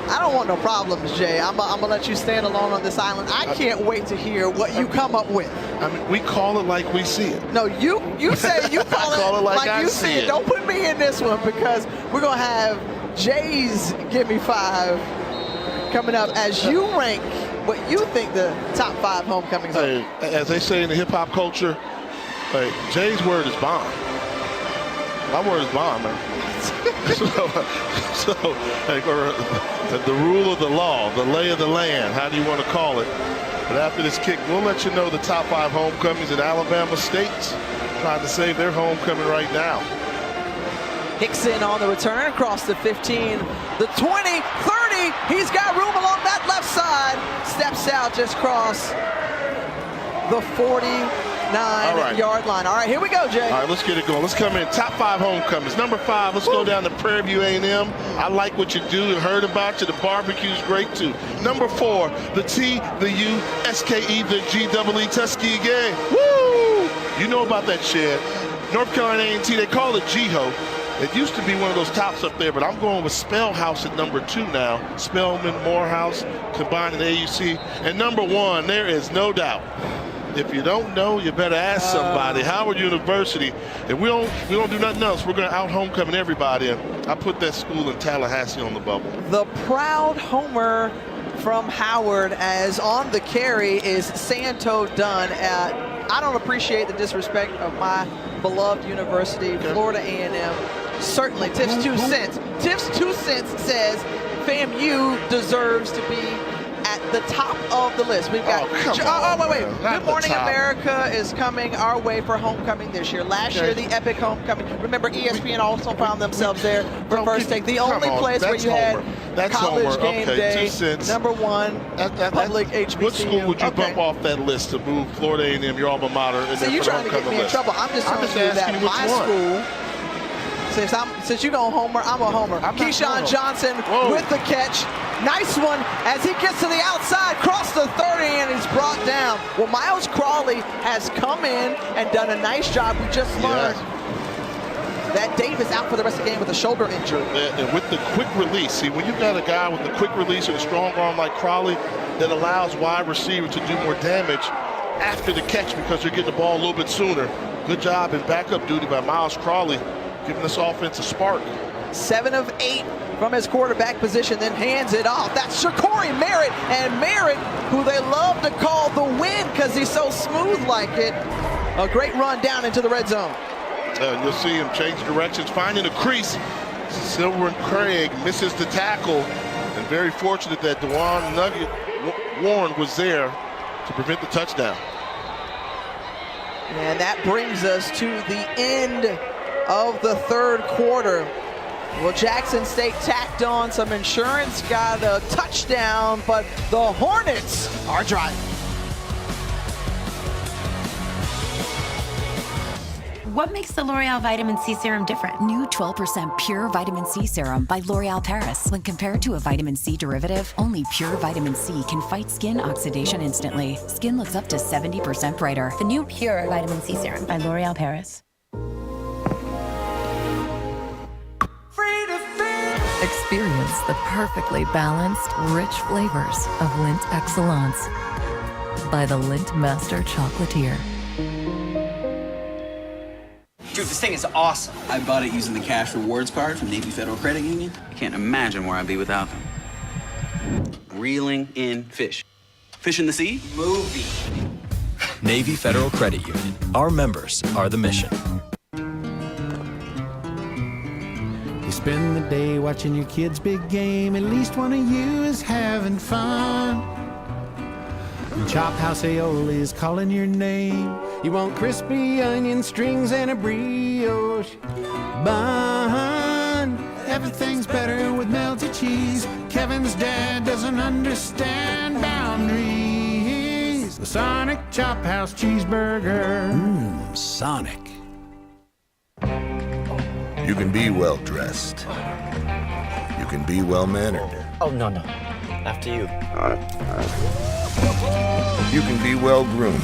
I don't want no problems, Jay. I'm gonna let you stand alone on this island. I can't wait to hear what you come up with. I mean, we call it like we see it. No, you say you call it like you see it. Don't put me in this one because we're gonna have Jay's Give Me 5 coming up as you rank what you think the top 5 homecomings are. Hey, as they say in the hip-hop culture, hey, Jay's word is bond. My word is bond, man. so like, or the rule of the law, the lay of the land, how do you want to call it? But after this kick, we'll let you know the top 5 homecomings at Alabama State's trying to save their homecoming right now. Hickson on the return across the 15, the 20, 30. He's got room along that left side. Steps out just across the 49-yard line. All right, here we go, Jay. All right, let's get it going. Let's come in. Top 5 homecomings. Number 5, let's go down to Prairie View A&M. I like what you do and heard about you. The barbecue's great, too. Number 4, the T, the U, SKE, the GEE, Tuskegee. Woo! You know about that shed. North Carolina A&T, they call it GEHO. It used to be one of those tops up there, but I'm going with Spellhouse at number 2 now. Spelman, Morehouse, combined in AUC. And number 1, there is no doubt. If you don't know, you better ask somebody. Howard University. And we don't do nothing else. We're going to out homecoming everybody. And I put that school in Tallahassee on the bubble. The proud homer from Howard, as on the carry is Santo Dunn. I don't appreciate the disrespect of my beloved university, Florida A&M. Certainly, Tiff's 2 cents. Tiff's 2 cents says FAMU deserves to be at the top of the list. We've got wait. Good Morning America is coming our way for homecoming this year. Last year, the epic homecoming. Remember, ESPN also found themselves there for First Take. The only place where you had college game day. 2 cents. Number 1, public HBCU. What school would you bump off that list to move Florida A&M, your alma mater? So you're trying to get me in trouble. I'm just telling you that my school. Since you don't homer, I'm a homer. Keyshawn Johnson with the catch. Nice one as he gets to the outside, cross the 30, and he's brought down. Well, Miles Crawley has come in and done a nice job. We just learned that Dave is out for the rest of the game with a shoulder injury. And with the quick release, see, when you've got a guy with the quick release and a strong arm like Crawley, that allows wide receiver to do more damage after the catch because they're getting the ball a little bit sooner. Good job in backup duty by Miles Crawley, giving this offense a spark. 7 of 8 from his quarterback position, then hands it off. That's Shakori Merritt, and Merritt, who they love to call the wind because he's so smooth like it. A great run down into the red zone. You'll see him change directions, finding a crease. Silver and Craig misses the tackle, and very fortunate that DeJuan Warren was there to prevent the touchdown. And that brings us to the end of the third quarter. Well, Jackson State tacked on some insurance, got a touchdown, but the Hornets are driving. What makes the L'Oreal Vitamin C Serum different? New 12% Pure Vitamin C Serum by L'Oreal Paris. When compared to a vitamin C derivative, only Pure Vitamin C can fight skin oxidation instantly. Skin looks up to 70% brighter. The new Pure Vitamin C Serum by L'Oreal Paris. Experience the perfectly balanced, rich flavors of Lindt Excellence by the Lindt Master Chocolatier. Dude, this thing is awesome. I bought it using the Cash Rewards card from Navy Federal Credit Union. I can't imagine where I'd be without them. Reeling in fish. Fish in the sea? Movie. Navy Federal Credit Union. Our members are the mission. You spend the day watching your kids' big game. At least one of you is having fun. And Chop House Aioli is calling your name. You want crispy onion strings and a brioche bun. Everything's better with melted cheese. Kevin's dad doesn't understand boundaries. The Sonic Chop House cheeseburger. Sonic. You can be well dressed. You can be well mannered. Oh, no. After you. All right. You can be well groomed.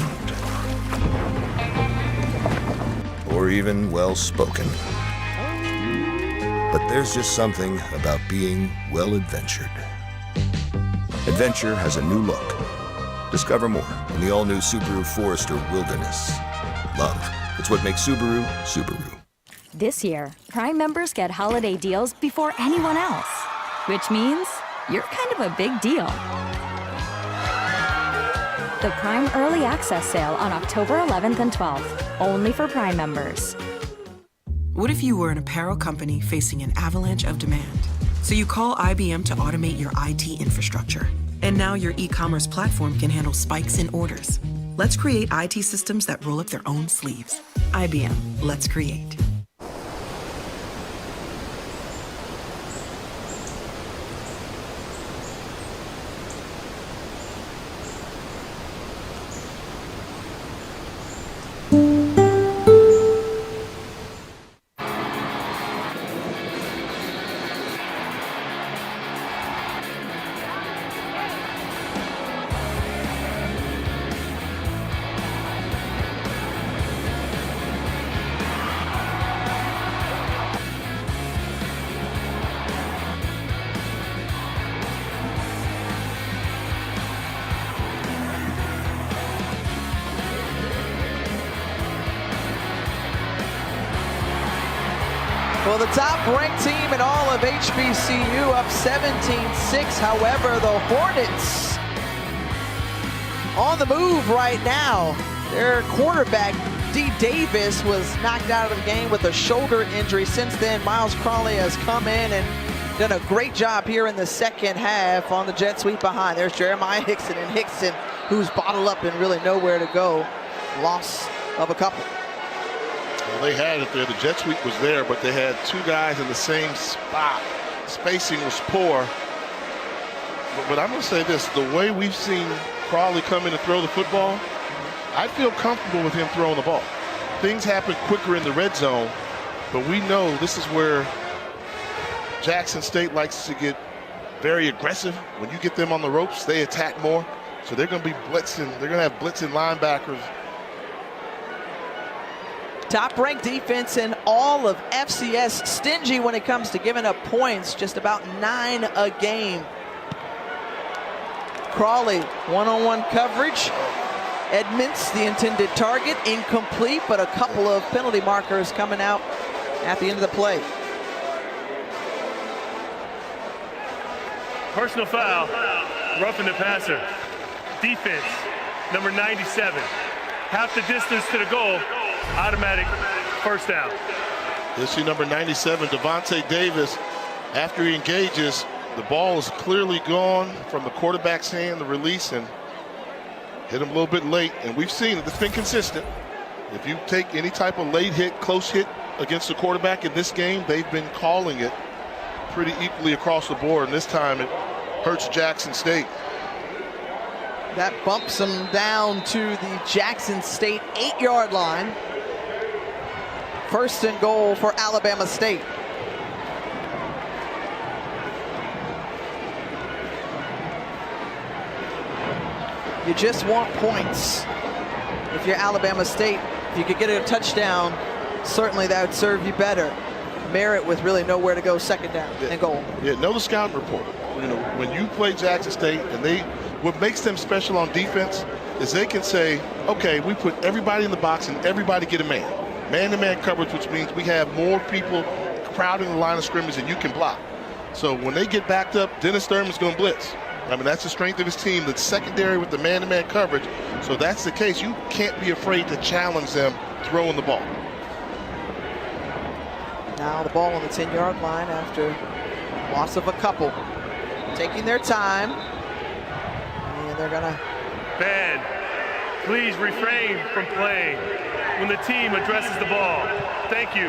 Or even well spoken. But there's just something about being well adventured. Adventure has a new look. Discover more in the all-new Subaru Forester Wilderness. Love. It's what makes Subaru, Subaru. This year, Prime members get holiday deals before anyone else, which means you're kind of a big deal. The Prime Early Access Sale on October 11th and 12th, only for Prime members. What if you were an apparel company facing an avalanche of demand? So you call IBM to automate your IT infrastructure. And now your e-commerce platform can handle spikes in orders. Let's create IT systems that roll up their own sleeves. IBM, let's create. Well, the top-ranked team in all of HBCU up 17-6. However, the Hornets on the move right now. Their quarterback, D. Davis, was knocked out of the game with a shoulder injury. Since then, Miles Crawley has come in and done a great job here in the second half on the jet sweep behind. There's Jeremiah Hickson, and Hickson, who's bottled up and really nowhere to go. Loss of a couple. Well, they had it there. The jet sweep was there, but they had two guys in the same spot. Spacing was poor. But I'm going to say this. The way we've seen Crawley come in and throw the football, I feel comfortable with him throwing the ball. Things happen quicker in the red zone, but we know this is where Jackson State likes to get very aggressive. When you get them on the ropes, they attack more. So they're going to be blitzing. They're going to have blitzing linebackers. Top-ranked defense in all of FCS. Stingy when it comes to giving up points, just about 9 a game. Crawley, one-on-one coverage. Edmonds, the intended target, incomplete, but a couple of penalty markers coming out at the end of the play. Personal foul, roughing the passer. Defense, number 97. Half the distance to the goal, automatic first down. You'll see number 97, Devontae Davis. After he engages, the ball is clearly gone from the quarterback's hand, the release, and hit him a little bit late. And we've seen it. It's been consistent. If you take any type of late hit, close hit against the quarterback in this game, they've been calling it pretty equally across the board. And this time it hurts Jackson State. That bumps them down to the Jackson State 8-yard line. First and goal for Alabama State. You just want points. If you're Alabama State, if you could get a touchdown, certainly that would serve you better. Merritt with really nowhere to go, second down and goal. Yeah, know the scouting report. You know, when you play Jackson State, and what makes them special on defense is they can say, okay, we put everybody in the box and everybody get a man. Man-to-man coverage, which means we have more people crowding the line of scrimmage and you can block. So when they get backed up, Dennis Thurman's going to blitz. I mean, that's the strength of his team, the secondary with the man-to-man coverage. So that's the case. You can't be afraid to challenge them throwing the ball. Now the ball on the 10-yard line after loss of a couple. Taking their time. And they're going to... Ben, please refrain from playing when the team addresses the ball. Thank you.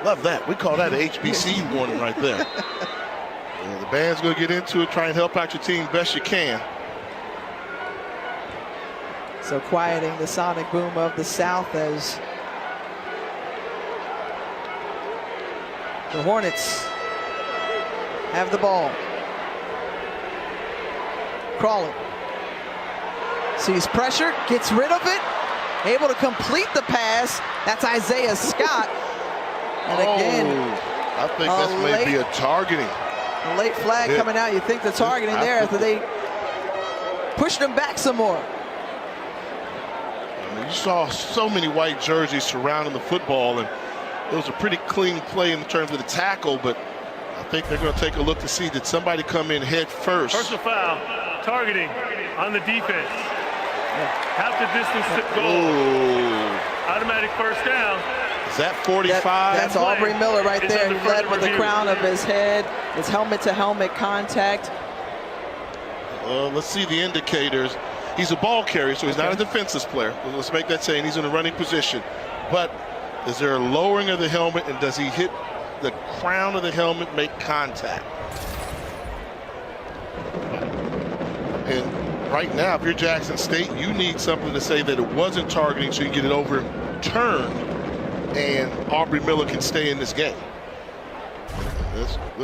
Love that. We call that an HBCU warning right there. The band's going to get into it, try and help out your team best you can. So quieting the sonic boom of the South as the Hornets have the ball. Crawley sees pressure, gets rid of it, able to complete the pass. That's Isaiah Scott. And again, I think that's maybe a targeting. A late flag coming out. You think the targeting there after they pushed him back some more. I mean, you saw so many white jerseys surrounding the football, and it was a pretty clean play in terms of the tackle, but I think they're going to take a look to see, did somebody come in head first? Personal foul, targeting on the defense. Half the distance to goal. Automatic first down. Is that 45? That's Aubrey Miller right It's there. under He led further with the review. crown of his head. It's helmet-to-helmet contact. Let's see the indicators. He's a ball carrier, so he's not a defensive player. Let's make that saying he's in a running position. But is there a lowering of the helmet, and does he hit the crown of the helmet, make contact? And right now, if you're Jackson State, you need something to say that it wasn't targeting so you can get it overturned and Aubrey Miller can stay in this game.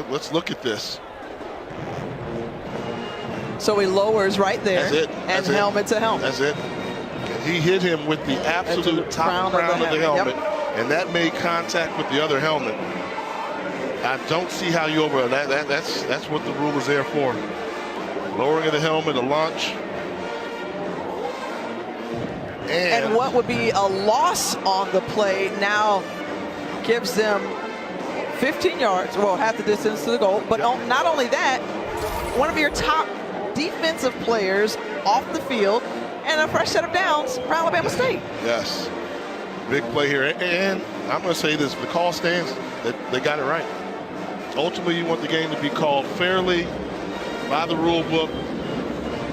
Let's look at this. So he lowers right there. That's it. And That's it. helmet to helmet. That's it. He hit him with the absolute top crown of the helmet, and that made contact with the other helmet. I don't see how you over that. That's what the rule is there for. Lowering of the helmet, a launch. And what would be a loss on the play now gives them 15 yards, well, half the distance to the goal. But not only that, one of your top defensive players off the field and a fresh set of downs for Alabama State. Yes. Big play here. And I'm going to say this, if the call stands, they got it right. Ultimately, you want the game to be called fairly by the rule book,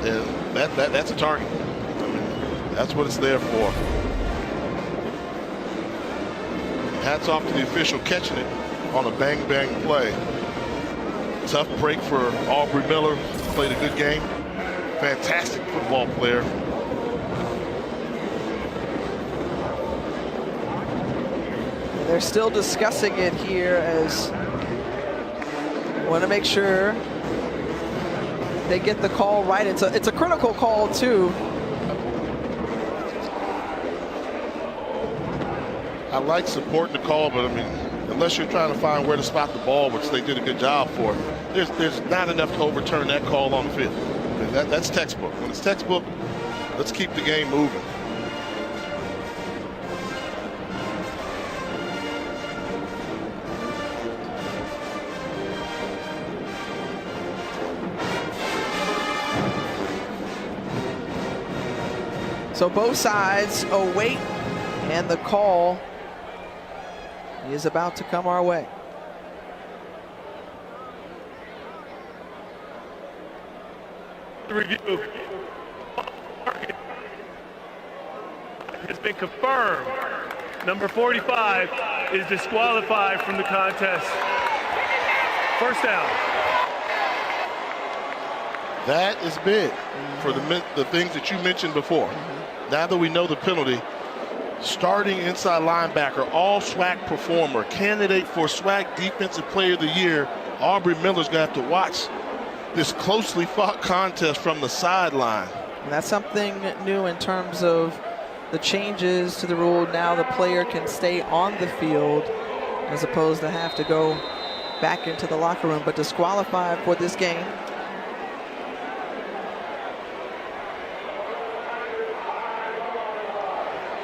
and that's a target. I mean, that's what it's there for. Hats off to the official catching it on a bang-bang play. Tough break for Aubrey Miller. Played a good game. Fantastic football player. They're still discussing it here as want to make sure they get the call right. It's a critical call too. I like supporting the call, but I mean, unless you're trying to find where to spot the ball, which they did a good job for, there's not enough to overturn that call on the field. And that's textbook. When it's textbook, let's keep the game moving. So both sides await, and the call is about to come our way. Review has been confirmed. Number 45 is disqualified from the contest. First down. That is big for the things that you mentioned before. Now that we know the penalty, starting inside linebacker, all SWAC performer, candidate for SWAC Defensive Player of the Year, Aubrey Miller's going to have to watch this closely fought contest from the sideline. And that's something new in terms of the changes to the rule. Now the player can stay on the field as opposed to have to go back into the locker room, but disqualified for this game.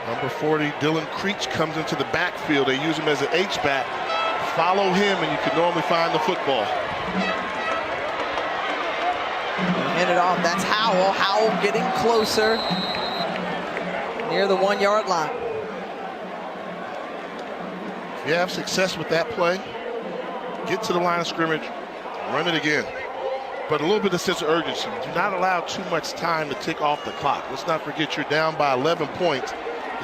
Number 40, Dylan Creech, comes into the backfield. They use him as an H-back. Follow him, and you can normally find the football. Hand it off. That's Howell. Howell getting closer near the 1 yard line. If you have success with that play, get to the line of scrimmage, run it again. But a little bit of sense of urgency. Do not allow too much time to tick off the clock. Let's not forget you're down by 11 points,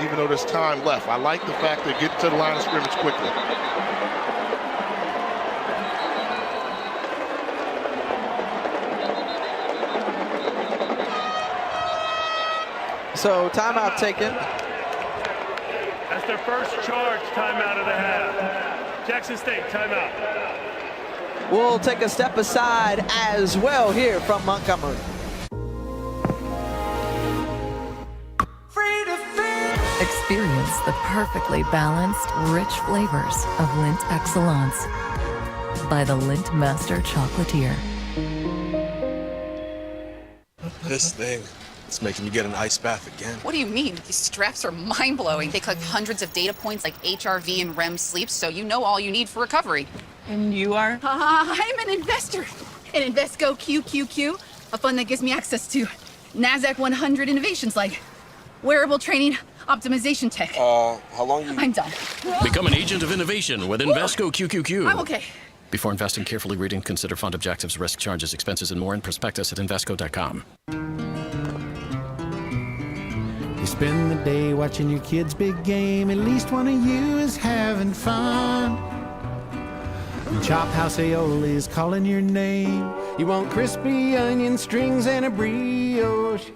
even though there's time left. I like the fact that get to the line of scrimmage quickly. So timeout taken. That's their first charge timeout of the half. Jackson State timeout. We'll take a step aside as well here from Montgomery. Experience the perfectly balanced, rich flavors of Lindt Excellence by the Lindt Master Chocolatier. This thing, it's making you get an ice bath again. What do you mean? These straps are mind-blowing. They collect hundreds of data points like HRV and REM sleep, so you know all you need for recovery. And you are? I'm an investor in Invesco QQQ. A fund that gives me access to NASDAQ 100 innovations like wearable training optimization tech. How long you... I'm done. Become an agent of innovation with Invesco QQQ. I'm okay. Before investing, carefully read and consider fund objectives, risk, charges, expenses, and more in prospectus at Invesco.com. You spend the day watching your kids' big game. At least one of you is having fun. And Chop House Aioli is calling your name. You want crispy onion strings and a brioche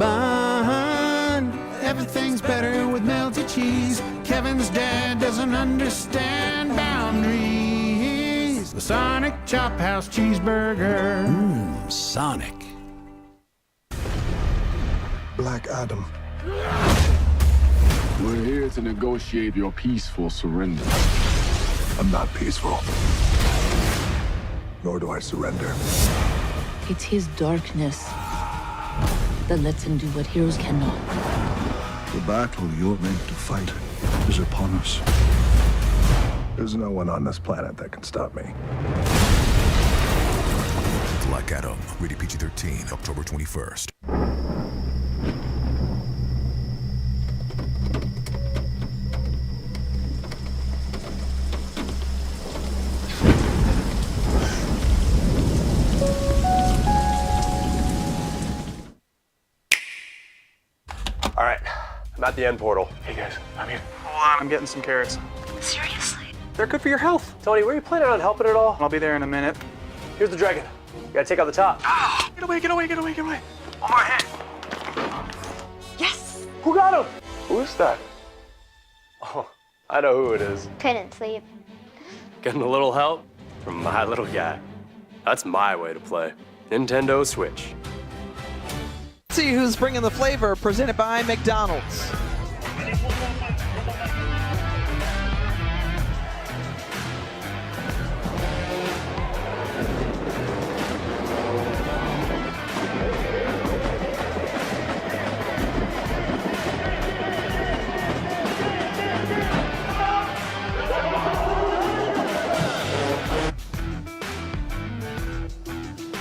bun. Everything's better with melted cheese. Kevin's dad doesn't understand boundaries. The Sonic Chop House cheeseburger. Sonic. Black Adam. We're here to negotiate your peaceful surrender. I'm not peaceful. Nor do I surrender. It's his darkness that lets him do what heroes cannot. The battle you're meant to fight is upon us. There's no one on this planet that can stop me. Black Adam, rated PG-13, October 21st. All right, I'm at the end portal. Hey guys, I'm here. Hold on, I'm getting some carrots. Seriously? They're good for your health. Tony, were you planning on helping at all? I'll be there in a minute. Here's the dragon. You gotta take out the top. Get away, get away, get away, get away. One more hit. Yes! Who got him? Who's that? Oh, I know who it is. Couldn't sleep. Getting a little help from my little guy. That's my way to play. Nintendo Switch. See who's bringing the flavor, presented by McDonald's.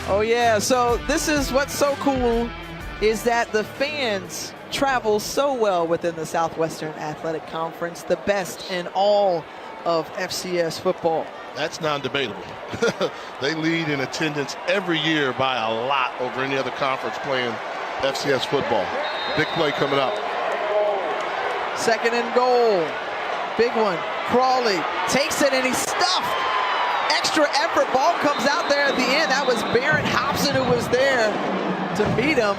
Oh yeah, so this is what's so cool is that the fans travel so well within the Southwestern Athletic Conference, the best in all of FCS football. That's non-debatable. They lead in attendance every year by a lot over any other conference playing FCS football. Big play coming up. Second and goal. Big one. Crawley takes it and he's stuffed. Extra effort. Ball comes out there at the end. That was Barrett Hobson who was there to meet him.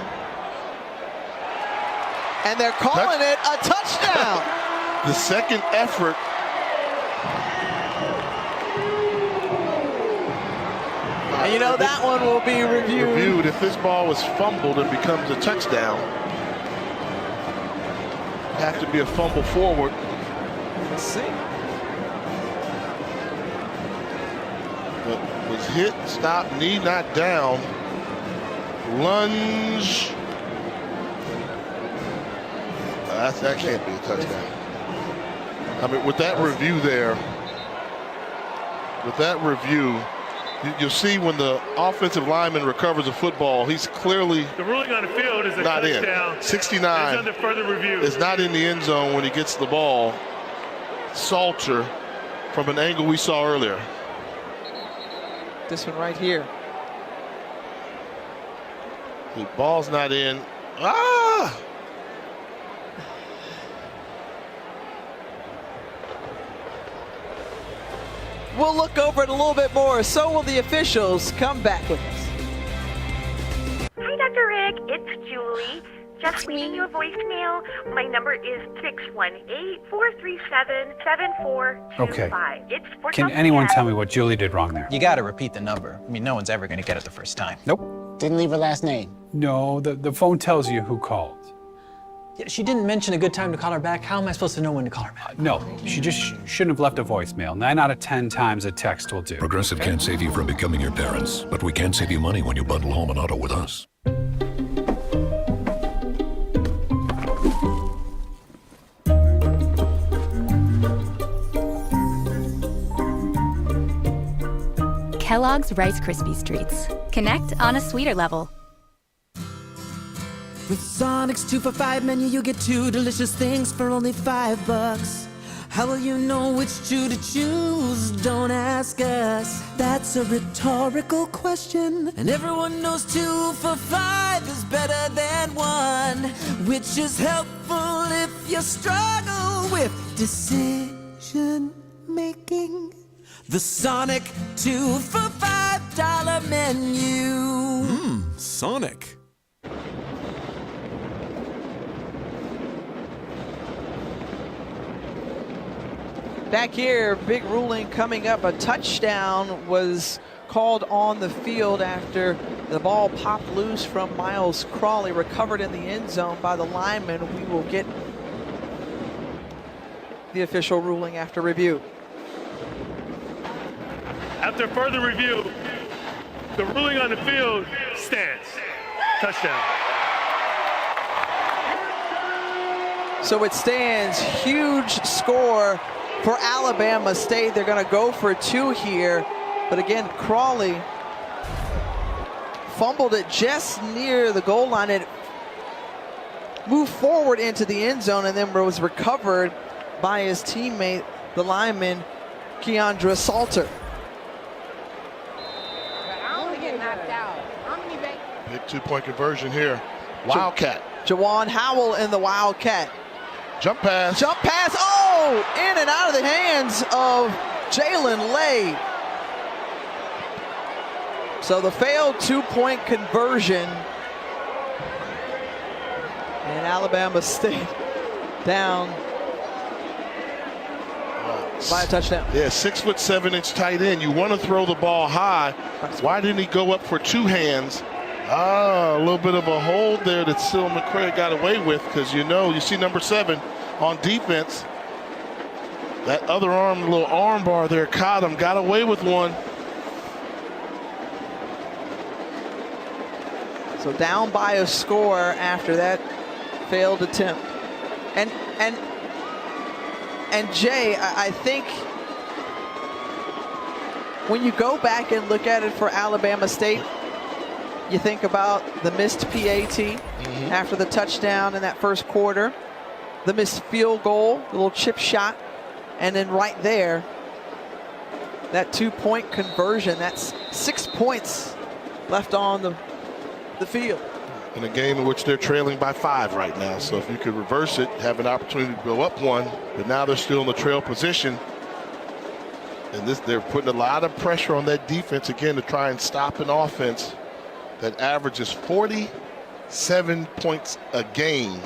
And they're calling it a touchdown. The second effort. And you know that one will be reviewed. If this ball was fumbled, it becomes a touchdown. Have to be a fumble forward. Let's see. But was hit, stopped, knee not down. Lunge. That can't be a touchdown. I mean, with that review there, you'll see when the offensive lineman recovers a football, he's clearly the ruling on the field is a not touchdown. In. 69 is under further review. Is not in the end zone when he gets the ball. Salter from an angle we saw earlier. This one right here. The ball's not in. Ah! We'll look over it a little bit more. So will the officials. Come back with us. Hi, Dr. Rick. It's Julie. Just leaving you a voicemail. My number is 618-437-7425. Okay. It's for Can something anyone else. tell me what Julie did wrong there? You gotta repeat the number. I mean, no one's ever gonna get it the first time. Nope. Didn't leave her last name. No, the phone tells you who called. Yeah, she didn't mention a good time to call her back. How am I supposed to know when to call her back? No, she just shouldn't have left a voicemail. 9 out of 10 times a text will do. Progressive can't save you from becoming your parents, but we can save you money when you bundle home and auto with us. Kellogg's Rice Krispies Treats. Connect on a sweeter level. With Sonic's 2 for $5 menu, you get 2 delicious things for only $5. How will you know which 2 to choose? Don't ask us. That's a rhetorical question. And everyone knows 2 for $5 is better than 1, which is helpful if you struggle with decision making. The Sonic 2 for $5 menu. Sonic. Back here, big ruling coming up. A touchdown was called on the field after the ball popped loose from Miles Crawley, recovered in the end zone by the lineman. We will get the official ruling after review. After further review, the ruling on the field stands. Touchdown. So it stands. Huge score for Alabama State. They're going to go for 2 here. But again, Crawley fumbled it just near the goal line. It moved forward into the end zone and then was recovered by his teammate, the lineman, Keandra Salter. Big 2-point conversion here. Wildcat. Jawan Howell in the Wildcat. Jump pass. Jump pass. Oh, in and out of the hands of Jalen Lay. So the failed 2-point conversion. And Alabama State down by a touchdown. Yeah, 6'7" tight end. You want to throw the ball high. Why didn't he go up for 2 hands? A little bit of a hold there that Syl McCray got away with, because you see number 7 on defense. That other arm, the little arm bar there, caught him, got away with one. So down by a score after that failed attempt. And Jay, I think when you go back and look at it for Alabama State, you think about the missed PAT after the touchdown in that first quarter, the missed field goal, the little chip shot, and then right there, that 2-point conversion. That's 6 points left on the field. In a game in which they're trailing by 5 right now. So if you could reverse it, have an opportunity to go up 1, but now they're still in the trail position. And they're putting a lot of pressure on that defense again to try and stop an offense that averages 47 points a game.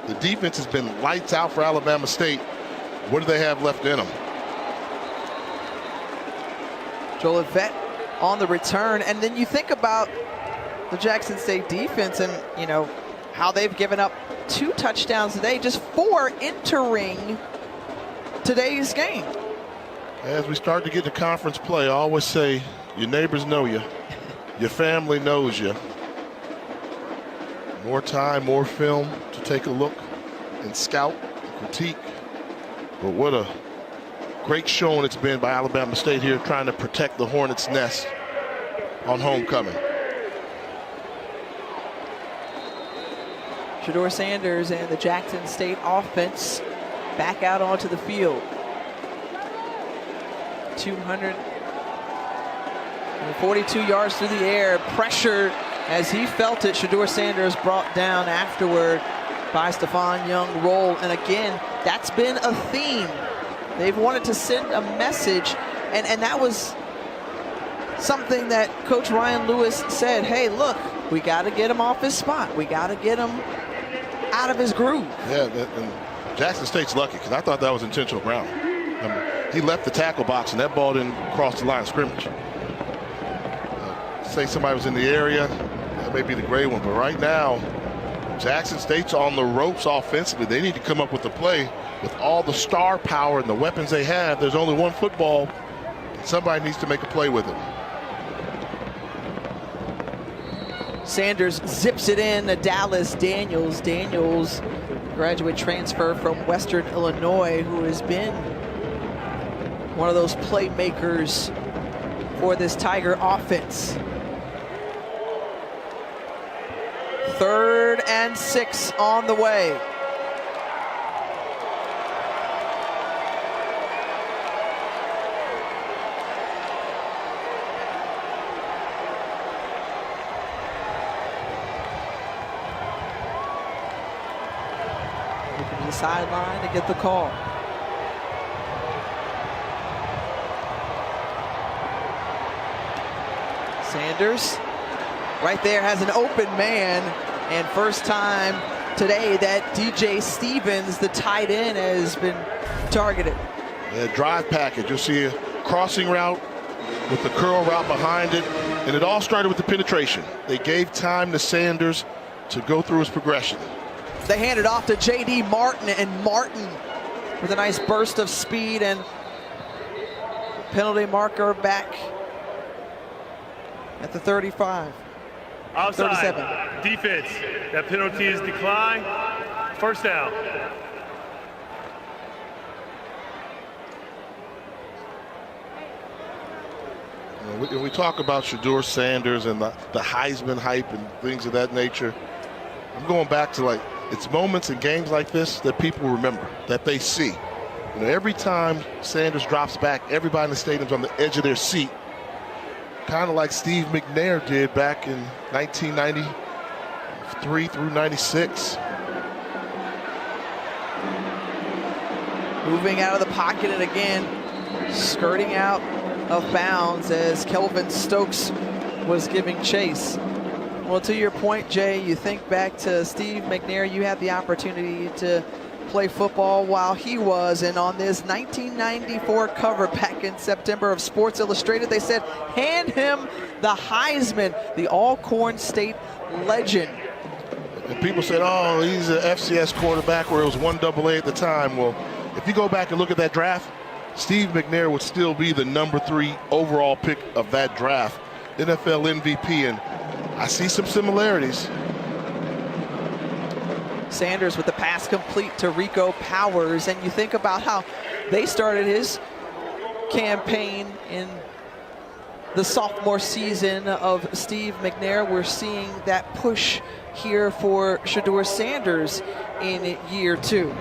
The defense has been lights out for Alabama State. What do they have left in them? Jolivet on the return. And then you think about the Jackson State defense and, how they've given up 2 touchdowns today, just 4 entering today's game. As we start to get to conference play, I always say your neighbors know you. Your family knows you. More time, more film to take a look and scout, critique. But what a great showing it's been by Alabama State here, trying to protect the Hornets' nest on homecoming. Shedeur Sanders and the Jackson State offense back out onto the field. 242 yards through the air, pressured as he felt it. Shedeur Sanders brought down afterward by Stephon Young Roll. And again, that's been a theme. They've wanted to send a message, and that was something that Coach Ryan Lewis said, hey, look, we got to get him off his spot. We got to get him out of his groove. Yeah, and Jackson State's lucky, because I thought that was intentional ground. He left the tackle box, and that ball didn't cross the line of scrimmage. Say somebody was in the area, that may be the gray one, but right now, Jackson State's on the ropes offensively. They need to come up with a play with all the star power and the weapons they have. There's only one football. Somebody needs to make a play with it. Sanders zips it in to Dallas Daniels. Daniels, graduate transfer from Western Illinois, who has been one of those playmakers for this Tiger offense. 3rd and 6 on the way. Looking to the sideline to get the call. Sanders right there has an open man, and first time today that DJ Stevens, the tight end, has been targeted. Yeah, drive package. You'll see a crossing route with the curl route behind it, and it all started with the penetration. They gave time to Sanders to go through his progression. They hand it off to J.D. Martin, and Martin with a nice burst of speed, and penalty marker back at the 35. Outside. 37. Defense. That penalty is declined. First down. When we talk about Shedeur Sanders and the Heisman hype and things of that nature, I'm going back to, like, it's moments in games like this that people remember, that they see. You know, every time Sanders drops back, everybody in the stadium's on the edge of their seat, kind of like Steve McNair did back in 1993 through 96. Moving out of the pocket, and again, skirting out of bounds as Kelvin Stokes was giving chase. Well, to your point, Jay, you think back to Steve McNair, you had the opportunity to play football while he was, and on this 1994 cover back in September of Sports Illustrated, they said, hand him the Heisman, the Alcorn State legend. And people said, oh, he's an FCS quarterback, where it was 1AA at the time. Well, if you go back and look at that draft, Steve McNair would still be the #3 overall pick of that draft, NFL MVP, and I see some similarities. Sanders with the pass complete to Rico Powers, and you think about how they started his campaign in the sophomore season of Steve McNair. We're seeing that push here for Shedeur Sanders in year 2.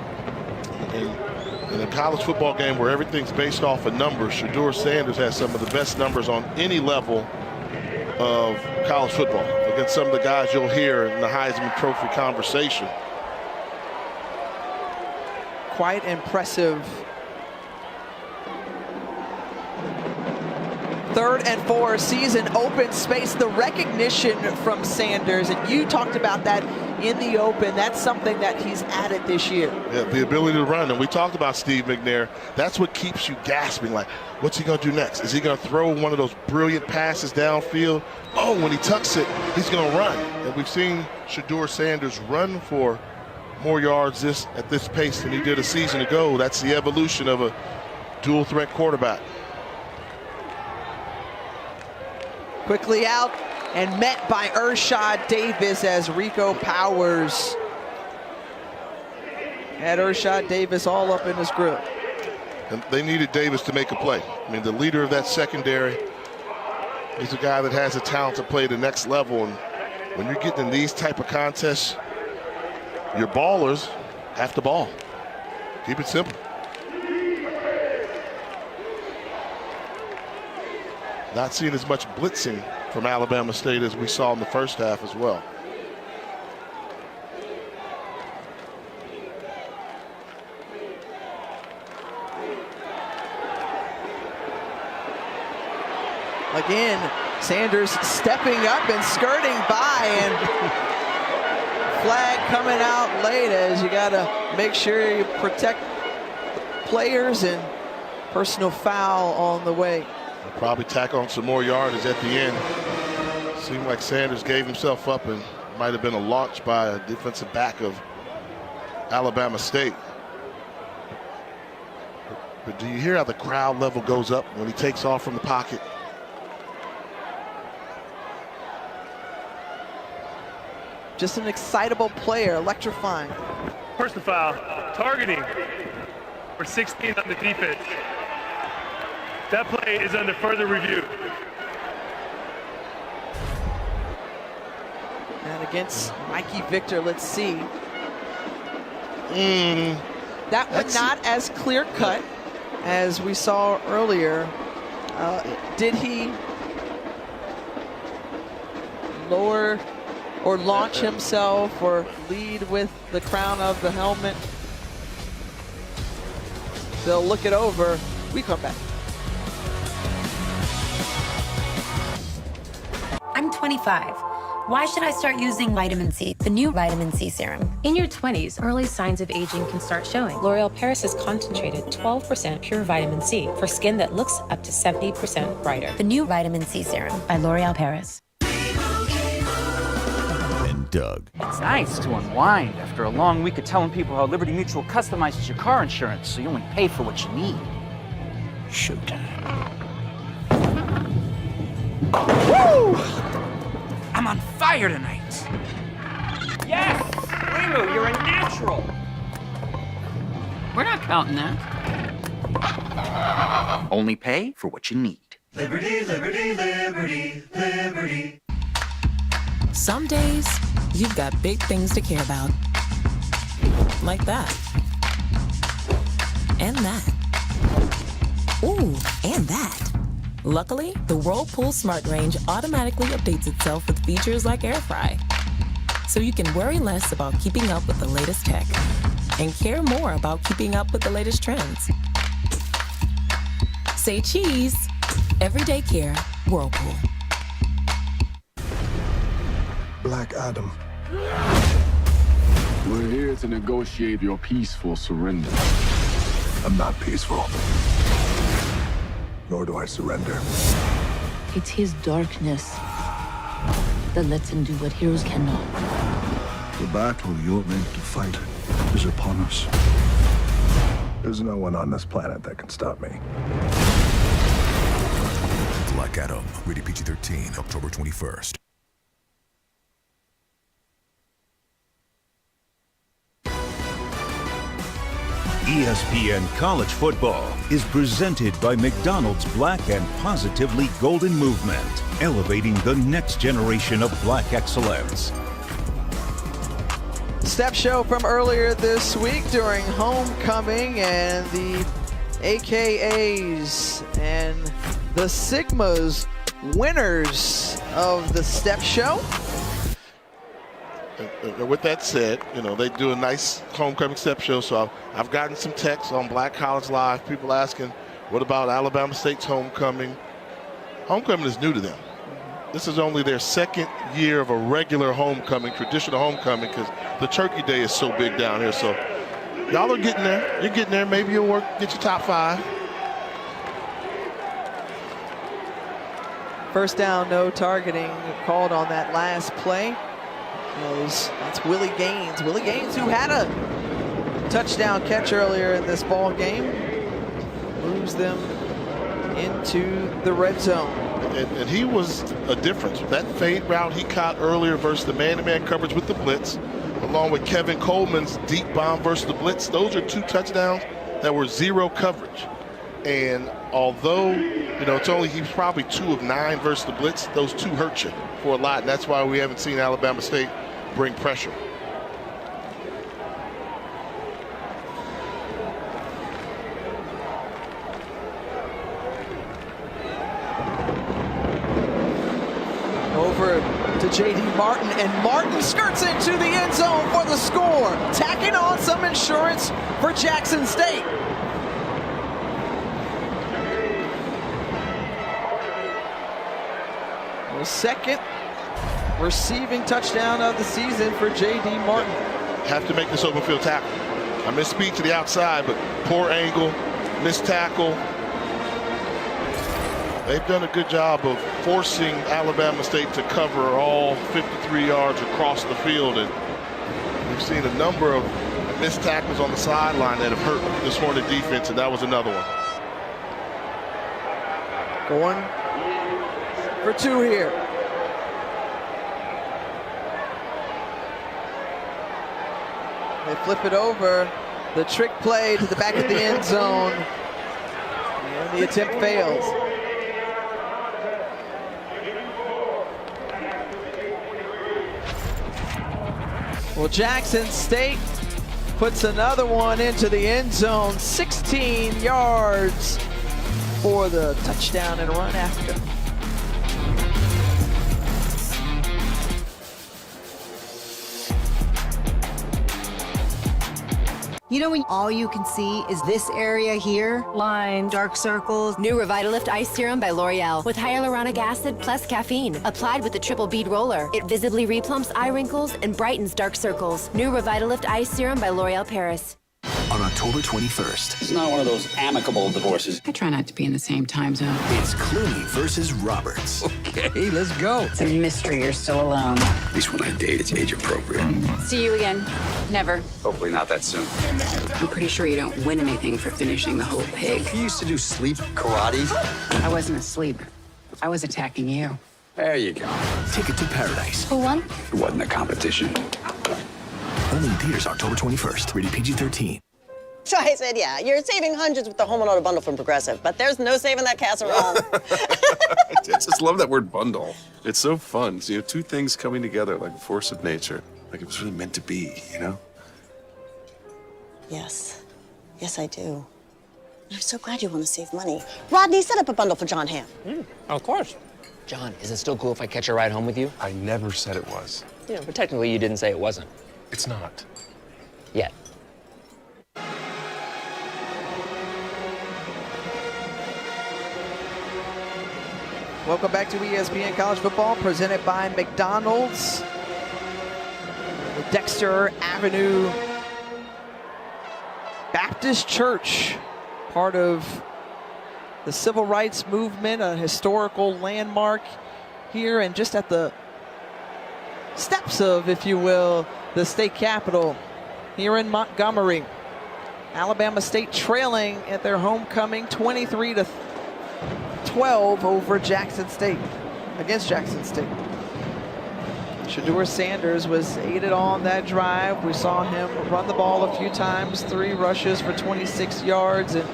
In a college football game where everything's based off of numbers, Shedeur Sanders has some of the best numbers on any level of college football against some of the guys you'll hear in the Heisman Trophy conversation. Quite impressive. 3rd and 4, season open space, the recognition from Sanders, and you talked about that in the open. That's something that he's added this year. Yeah, the ability to run, and we talked about Steve McNair. That's what keeps you gasping, like, what's he going to do next? Is he going to throw one of those brilliant passes downfield? Oh, when he tucks it, he's going to run. And we've seen Shedeur Sanders run for more yards at this pace than he did a season ago. That's the evolution of a dual threat quarterback. Quickly out and met by Ershad Davis as Rico Powers had Ershad Davis all up in his grip. And they needed Davis to make a play. I mean, the leader of that secondary, he's a guy that has the talent to play the next level. And when you're getting in these type of contests, your ballers have to ball. Keep it simple. Not seeing as much blitzing from Alabama State as we saw in the first half as well. Again, Sanders stepping up and skirting by, and flag coming out late, as you got to make sure you protect players, and personal foul on the way. They'll probably tack on some more yardage at the end. Seemed like Sanders gave himself up, and might have been a launch by a defensive back of Alabama State. But do you hear how the crowd level goes up when he takes off from the pocket? Just an excitable player, electrifying. Personal foul, targeting for 16 on the defense. That play is under further review. And against Mikey Victor. Let's see. That one not as clear cut as we saw earlier. Did he lower or launch himself or lead with the crown of the helmet? They'll look it over. We come back. I'm 25. Why should I start using vitamin C, the new vitamin C serum? In your 20s, early signs of aging can start showing. L'Oreal Paris is concentrated 12% pure vitamin C for skin that looks up to 70% brighter. The new vitamin C serum by L'Oreal Paris. And Doug. It's nice to unwind after a long week of telling people how Liberty Mutual customizes your car insurance so you only pay for what you need. Showtime. Woo! I'm on fire tonight. Yes! Limu, you're a natural. We're not counting that. Only pay for what you need. Liberty, liberty, liberty, liberty. Some days, you've got big things to care about. Like that. And that. Ooh, and that. Luckily, the Whirlpool Smart Range automatically updates itself with features like Air Fry. So you can worry less about keeping up with the latest tech and care more about keeping up with the latest trends. Say cheese. Everyday care, Whirlpool. Black Adam. We're here to negotiate your peaceful surrender. I'm not peaceful. Nor do I surrender. It's his darkness that lets him do what heroes cannot. The battle you're meant to fight is upon us. There's no one on this planet that can stop me. Black Adam, rated PG-13, October 21st. ESPN College Football is presented by McDonald's Black and Positively Golden Movement, elevating the next generation of black excellence. Step show from earlier this week during homecoming, and the AKAs and the Sigmas winners of the step show. And with that said, you know, they do a nice homecoming step show, so I've gotten some texts on Black College Live, people asking, what about Alabama State's homecoming? Homecoming is new to them. This is only their second year of a regular homecoming, traditional homecoming, because the Turkey Day is so big down here. So y'all are getting there. You're getting there. Maybe you'll get your top 5. First down, no targeting called on that last play. That's Willie Gaines. Willie Gaines, who had a touchdown catch earlier in this ball game, moves them into the red zone. And he was a difference. That fade route he caught earlier versus the man-to-man coverage with the blitz, along with Kevin Coleman's deep bomb versus the blitz, those are 2 touchdowns that were 0 coverage. And although, you know, he's probably 2 of 9 versus the blitz, those 2 hurt you for a lot. And that's why we haven't seen Alabama State bring pressure. Over to J.D. Martin, and Martin skirts into the end zone for the score, tacking on some insurance for Jackson State. The second receiving touchdown of the season for J.D. Martin. Have to make this open field tackle. I misspeak to the outside, but poor angle, missed tackle. They've done a good job of forcing Alabama State to cover all 53 yards across the field, and we've seen a number of missed tackles on the sideline that have hurt this Hornet defense, and that was another one. Going for 2 here. They flip it over. The trick play to the back of the end zone. And the attempt fails. Well, Jackson State puts another one into the end zone, 16 yards for the touchdown and run after. You know when all you can see is this area here? Lines, dark circles. New Revitalift Ice Serum by L'Oreal with hyaluronic acid plus caffeine. Applied with the triple bead roller. It visibly replumps eye wrinkles and brightens dark circles. New Revitalift Ice Serum by L'Oreal Paris. On October 21st. It's not one of those amicable divorces. I try not to be in the same time zone. It's Clooney versus Roberts. Okay, let's go. It's a mystery you're still alone. At least when I date, it's age appropriate. See you again. Never. Hopefully not that soon. I'm pretty sure you don't win anything for finishing the whole pig. You used to do sleep karate. I wasn't asleep. I was attacking you. There you go. Ticket to Paradise. Who won? It wasn't a competition. Only in theaters October 21st. Rated PG-13. So I said, yeah, you're saving hundreds with the Home and Auto bundle from Progressive, but there's no saving that casserole. I just love that word bundle. It's so fun. So, two things coming together like a force of nature. Like it was really meant to be, Yes. Yes, I do. I'm so glad you want to save money. Rodney, set up a bundle for John Hamm. Of course. John, is it still cool if I catch a ride home with you? I never said it was. Yeah, but technically you didn't say it wasn't. It's not. Yet. Welcome back to ESPN College Football, presented by McDonald's. The Dexter Avenue Baptist Church, part of the civil rights movement, a historical landmark here and just at the steps of, if you will, the state capitol here in Montgomery. Alabama State trailing at their homecoming 23-12 over Jackson State, against Jackson State. Shedeur Sanders was aided on that drive. We saw him run the ball a few times, 3 rushes for 26 yards and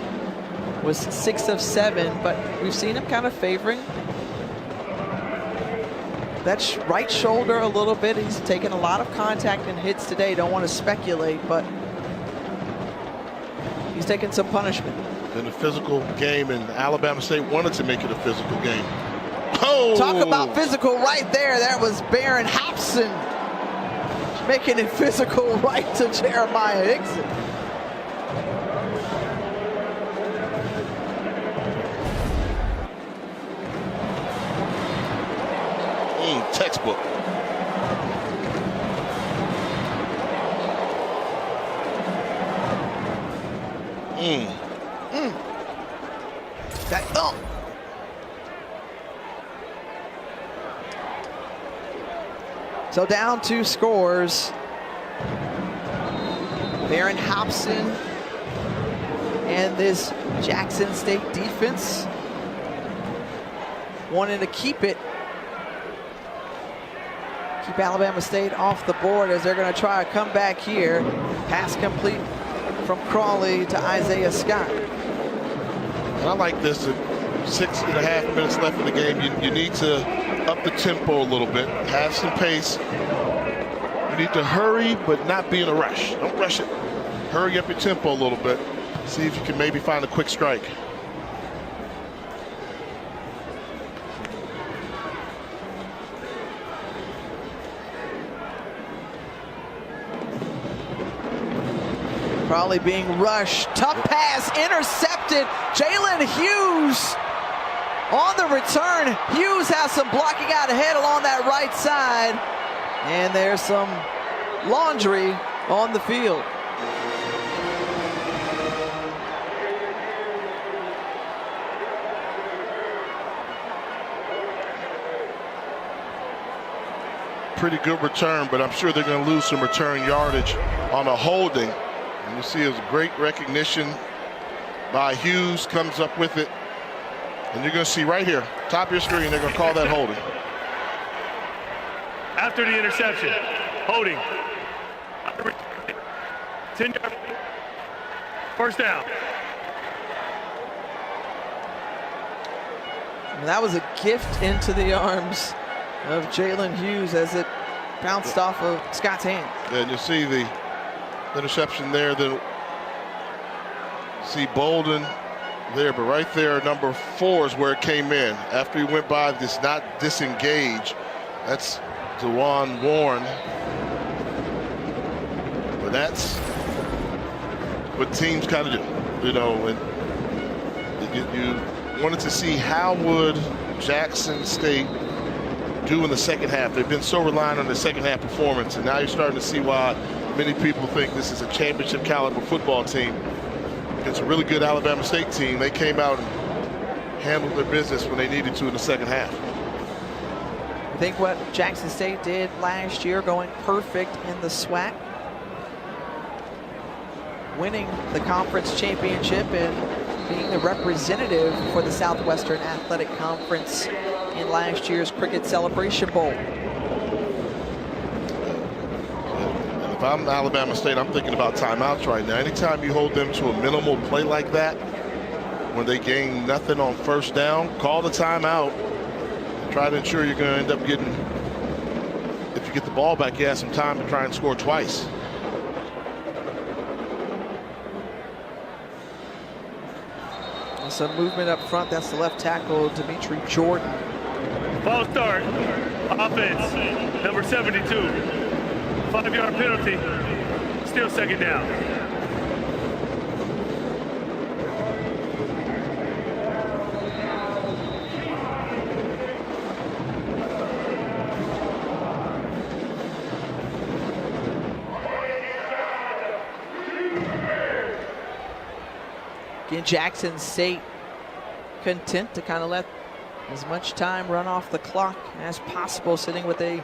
was 6 of 7, but we've seen him kind of favoring that right shoulder a little bit. He's taken a lot of contact and hits today. Don't want to speculate, but he's taken some punishment. In a physical game, and Alabama State wanted to make it a physical game. Oh! Talk about physical right there. That was Baron Hopson making it physical right to Jeremiah Hickson. Textbook. That thump. So down 2 scores. Baron Hopson and this Jackson State defense wanting to keep Alabama State off the board as they're going to try a comeback here. Pass complete from Crawley to Isaiah Scott. And I like this. 6.5 minutes left in the game. You need to up the tempo a little bit. Have some pace. You need to hurry, but not be in a rush. Don't rush it. Hurry up your tempo a little bit. See if you can maybe find a quick strike. Crawley being rushed. Tough pass, intercepted. Jalen Hughes on the return. Hughes has some blocking out ahead along that right side. And there's some laundry on the field. Pretty good return, but I'm sure they're going to lose some return yardage on a holding. And you see a great recognition by Hughes, comes up with it. And you're going to see right here, top of your screen, they're going to call that holding. After the interception, holding. 10 yards. First down. And that was a gift into the arms of Jalen Hughes as it bounced off of Scott's hand. And you see the interception there. Then see Bolden there, but right there, number 4 is where it came in. After he went by, this not disengage. That's DeJuan Warren. But that's what teams kind of do, you know. And you wanted to see how would Jackson State do in the second half. They've been so reliant on the second half performance, and now you're starting to see why many people think this is a championship caliber football team. It's a really good Alabama State team. They came out and handled their business when they needed to in the second half. I think what Jackson State did last year, going perfect in the SWAC, winning the conference championship and being the representative for the Southwestern Athletic Conference in last year's Cricket Celebration Bowl. And if I'm Alabama State, I'm thinking about timeouts right now. Anytime you hold them to a minimal play like that, when they gain nothing on first down, call the timeout. Try to ensure you're going to end up getting, if you get the ball back, you have some time to try and score twice. Some movement up front. That's the left tackle, Dimitri Jordan. False start. Offense, number 72. 5-yard penalty. Still second down. Again, Jackson State content to kind of let as much time run off the clock as possible, sitting with a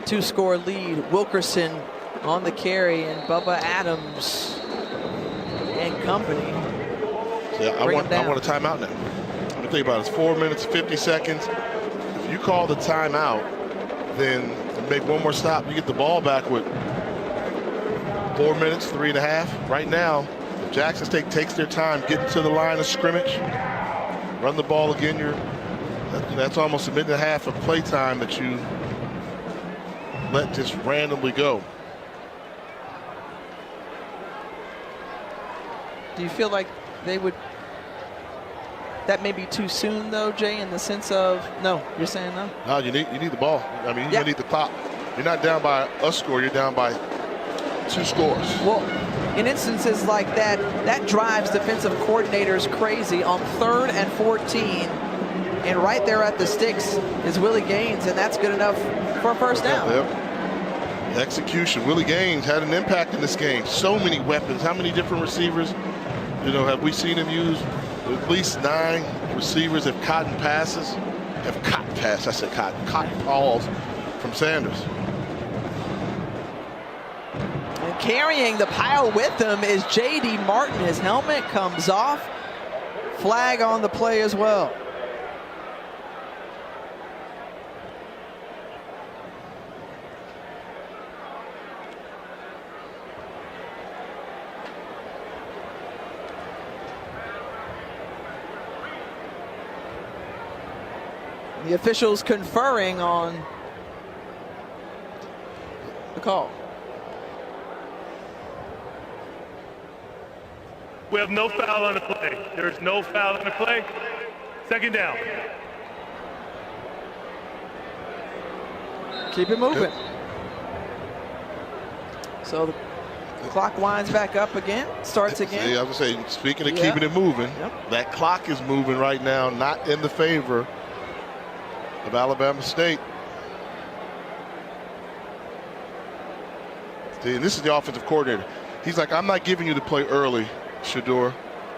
2-score lead. Wilkerson on the carry, and Bubba Adams and company. Yeah, I want a timeout now. Let me think about it. It's 4 minutes, 50 seconds. If you call the timeout, then make one more stop. You get the ball back with 4 minutes, 3.5. Right now, Jackson State takes their time getting to the line of scrimmage, run the ball again. That's almost a minute and a half of play time that you let just randomly go. Do you feel like they would, that may be too soon though, Jay, in the sense of, no, you're saying no? No, you need the ball. I mean, you need the clock. You're not down by a score, you're down by 2 scores. Well, in instances like that, that drives defensive coordinators crazy on 3rd and 14. And right there at the sticks is Willie Gaines, and that's good enough for a first down. Yep. Execution. Willie Gaines had an impact in this game. So many weapons. How many different receivers, you know, have we seen him use? At least 9 receivers have caught passes. Caught balls from Sanders. And carrying the pile with him is J.D. Martin. His helmet comes off. Flag on the play as well. The officials conferring on the call. We have no foul on the play. There's no foul on the play. Second down. Keep it moving. So the clock winds back up again, starts again. See, I was saying, speaking of keeping it moving, that clock is moving right now, not in the favor of Alabama State. See, and this is the offensive coordinator. He's like, I'm not giving you the play early, Shedeur. You're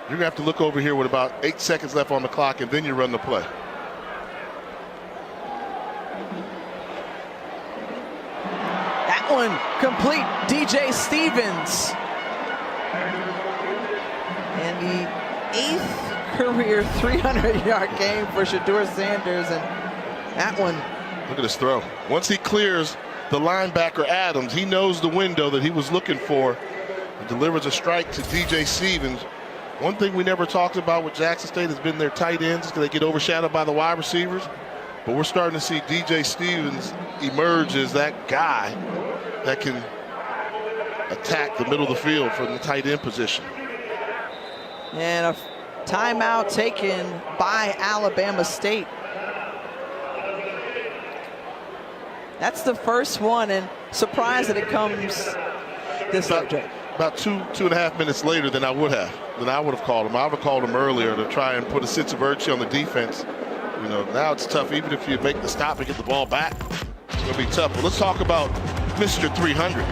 going to have to look over here with about 8 seconds left on the clock, and then you run the play. That one complete. DJ Stevens. And the 8th career 300-yard game for Shedeur Sanders, and that one. Look at this throw. Once he clears the linebacker Adams, he knows the window that he was looking for and delivers a strike to DJ Stevens. One thing we never talked about with Jackson State has been their tight ends because they get overshadowed by the wide receivers. But we're starting to see DJ Stevens emerge as that guy that can attack the middle of the field from the tight end position. And a timeout taken by Alabama State. That's the first one, and surprised that it comes this late. About two and a half minutes later than I would have called him. I would have called him earlier to try and put a sense of urgency on the defense. You know, now it's tough. Even if you make the stop and get the ball back, it's going to be tough. But let's talk about Mr. 300.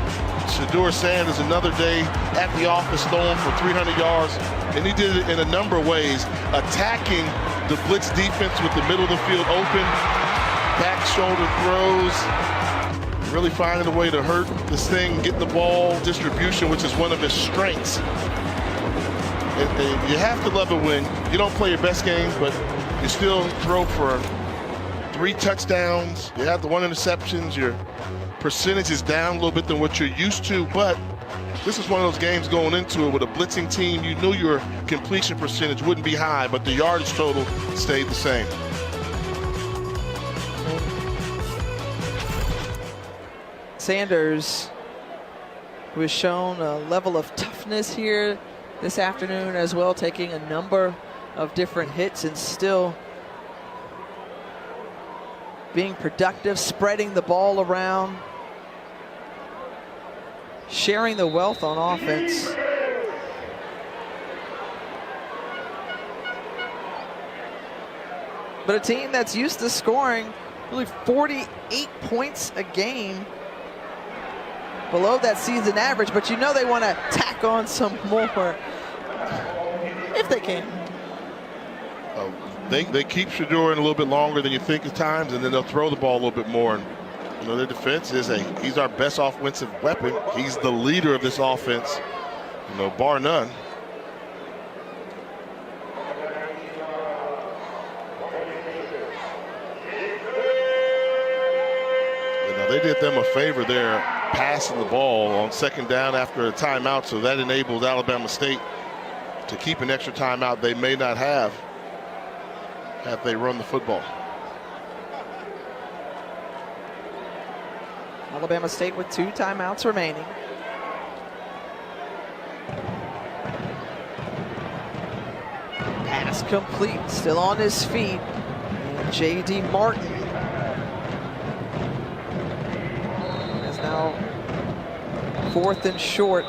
Shedeur Sanders, another day at the office, throwing for 300 yards. And he did it in a number of ways, attacking the blitz defense with the middle of the field open, back shoulder throws, really finding a way to hurt this thing, getting the ball distribution, which is one of his strengths. And you have to love it when you don't play your best game, but you still throw for 3 touchdowns. You have the 1 interception. Your percentage is down a little bit than what you're used to, but this is one of those games going into it with a blitzing team. You knew your completion percentage wouldn't be high, but the yardage total stayed the same. Sanders, who has shown a level of toughness here this afternoon as well, taking a number of different hits and still being productive, spreading the ball around, sharing the wealth on offense. But a team that's used to scoring really 48 points a game, below that season average, but you know they want to tack on some more if they can. They keep Shedeur in a little bit longer than you think at times, and then they'll throw the ball a little bit more. And you know, their defense is he's our best offensive weapon. He's the leader of this offense, you know, bar none. You know, they did them a favor there, passing the ball on second down after a timeout, so that enables Alabama State to keep an extra timeout they may not have if they run the football. Alabama State with 2 timeouts remaining. Pass complete, still on his feet. And J.D. Martin is now 4th and short.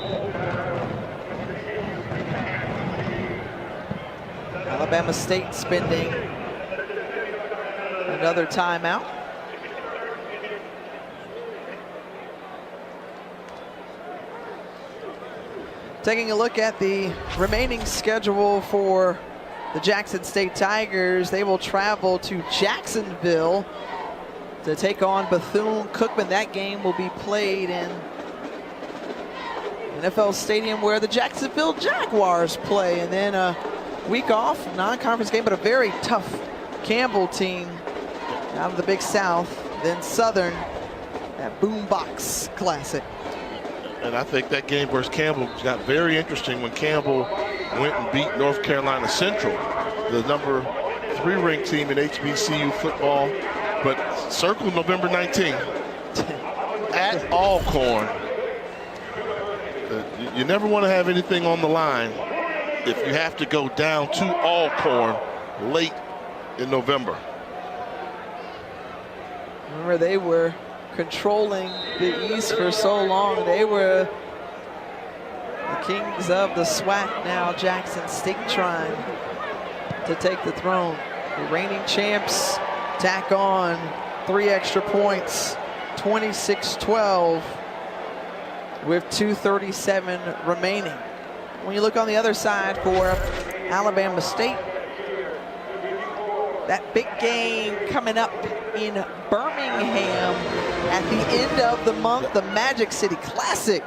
Alabama State spending another timeout. Taking a look at the remaining schedule for the Jackson State Tigers, they will travel to Jacksonville to take on Bethune-Cookman. That game will be played in NFL Stadium where the Jacksonville Jaguars play, and then a week off, non-conference game, but a very tough Campbell team out of the Big South, then Southern at Boombox Classic. And I think that game versus Campbell got very interesting when Campbell went and beat North Carolina Central, the number 3 ranked team in HBCU football. But circle November 19th at Alcorn. You never want to have anything on the line if you have to go down to Alcorn late in November. Remember, they were controlling the East for so long. They were the kings of the SWAC. Now Jackson State trying to take the throne. The reigning champs tack on 3 extra points, 26-12 with 2:37 remaining. When you look on the other side for Alabama State, that big game coming up in Birmingham at the end of the month, the Magic City Classic.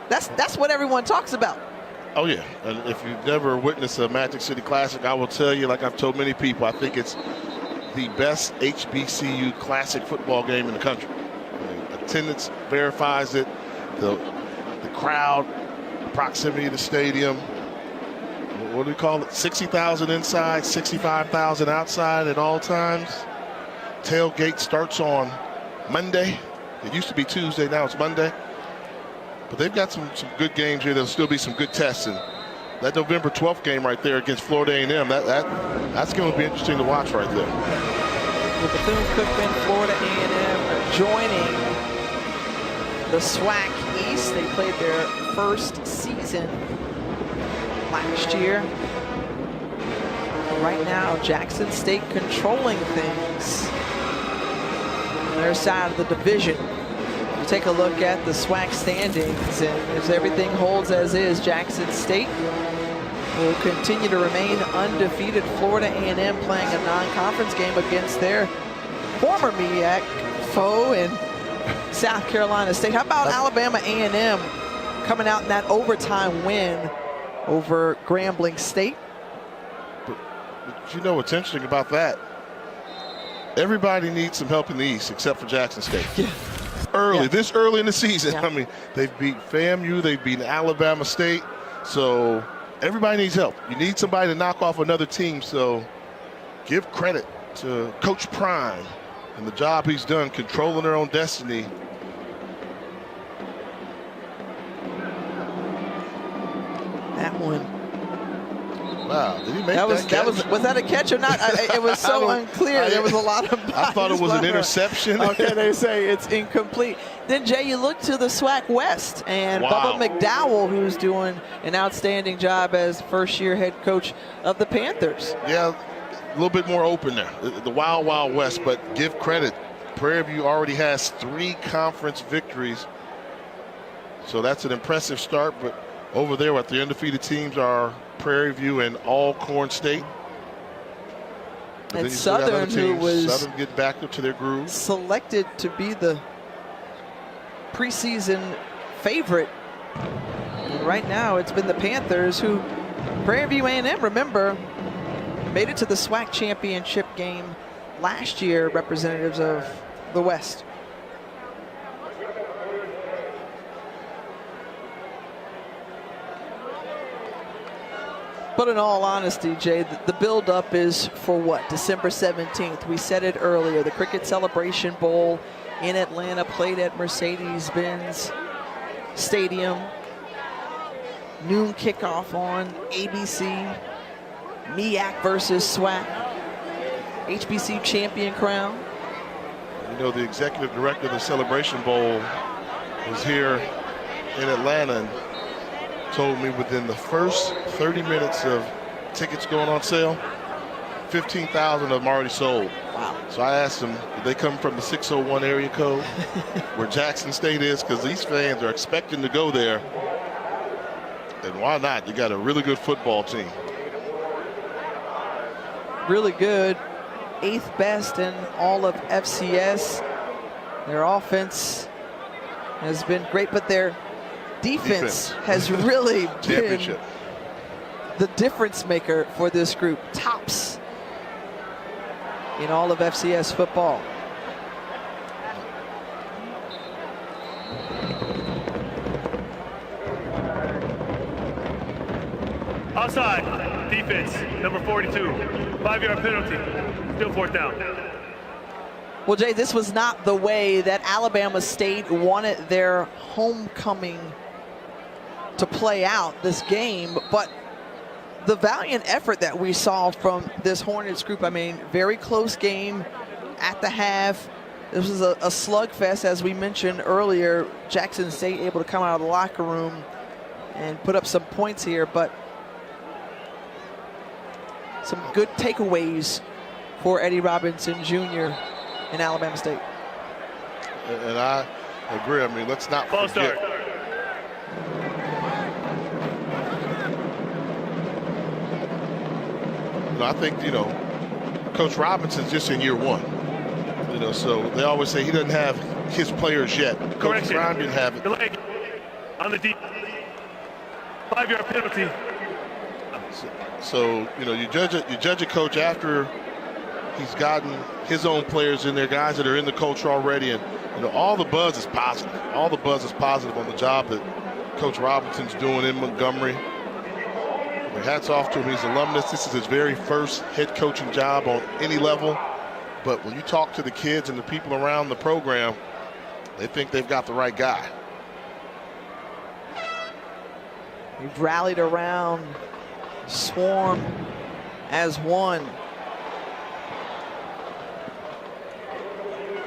That's what everyone talks about. Oh yeah, and if you've never witnessed a Magic City Classic, I will tell you, like I've told many people, I think it's the best HBCU Classic football game in the country. I mean, attendance verifies it, the crowd, proximity to the stadium. What do we call it? 60,000 inside, 65,000 outside at all times. tailgate starts on Monday. It used to be Tuesday, now it's Monday. But they've got some good games here. There'll still be some good tests. And that November 12th game right there against Florida A&M, that's going to be interesting to watch right there. With Bethune-Cookman, Florida A&M joining the SWAC East. They played their first season last year. Right now, Jackson State controlling things on their side of the division. You take a look at the SWAC standings, and if everything holds as is, Jackson State will continue to remain undefeated. Florida A&M playing a non-conference game against their former MEAC foe in South Carolina State. How about Alabama A&M coming out in that overtime win over Grambling State? But you know what's interesting about that? Everybody needs some help in the East except for Jackson State. Yeah. This early in the season. I mean, they've beat FAMU, they've beaten Alabama State, so everybody needs help. You need somebody to knock off another team, so give credit to Coach Prime and the job he's done controlling their own destiny. That one. Wow, did he make that catch? Was that a catch or not? It was so unclear. There was a lot of I thought it was an interception. Okay, they say it's incomplete. Then, Jay, you look to the SWAC West, and Bubba McDowell, who's doing an outstanding job as first-year head coach of the Panthers. Yeah, a little bit more open there. The Wild Wild West, but give credit. Prairie View already has 3 conference victories, so that's an impressive start. But over there, what the undefeated teams are Prairie View and Alcorn State. And Southern, who was Southern get back to their groove, selected to be the preseason favorite. And right now, it's been the Panthers, who Prairie View A&M, remember, made it to the SWAC championship game last year, representatives of the West. But in all honesty, Jay, the build-up is for what? December 17th. We said it earlier. The Cricket Celebration Bowl in Atlanta, played at Mercedes-Benz Stadium. Noon kickoff on ABC. MEAC versus SWAC. HBC champion crown. You know, the executive director of the Celebration Bowl was here in Atlanta and told me within the first 30 minutes of tickets going on sale, 15,000 of them already sold. Wow. So I asked them, did they come from the 601 area code where Jackson State is? Because these fans are expecting to go there. And why not? You got a really good football team. Really good. 8th best in all of FCS. Their offense has been great, but their defense has really been the difference maker for this group. Tops in all of FCS football. Outside, defense, number 42. 5-yard penalty, still 4th down. Well, Jay, this was not the way that Alabama State wanted their homecoming to play out, this game, but the valiant effort that we saw from this Hornets group, I mean, very close game at the half. This was a slugfest, as we mentioned earlier. Jackson State able to come out of the locker room and put up some points here, but some good takeaways for Eddie Robinson Jr. in Alabama State. And I agree. I mean, let's not forget. I think, Coach Robinson's just in year 1. So they always say he doesn't have his players yet. Coach Brown didn't have it. The leg on the deep. 5-yard penalty. So, you judge a coach after he's gotten his own players in there, guys that are in the culture already, and all the buzz is positive. All the buzz is positive on the job that Coach Robinson's doing in Montgomery. Hats off to him. He's an alumnus. This is his very first head coaching job on any level. But when you talk to the kids and the people around the program, they think they've got the right guy. We've rallied around Swarm as one.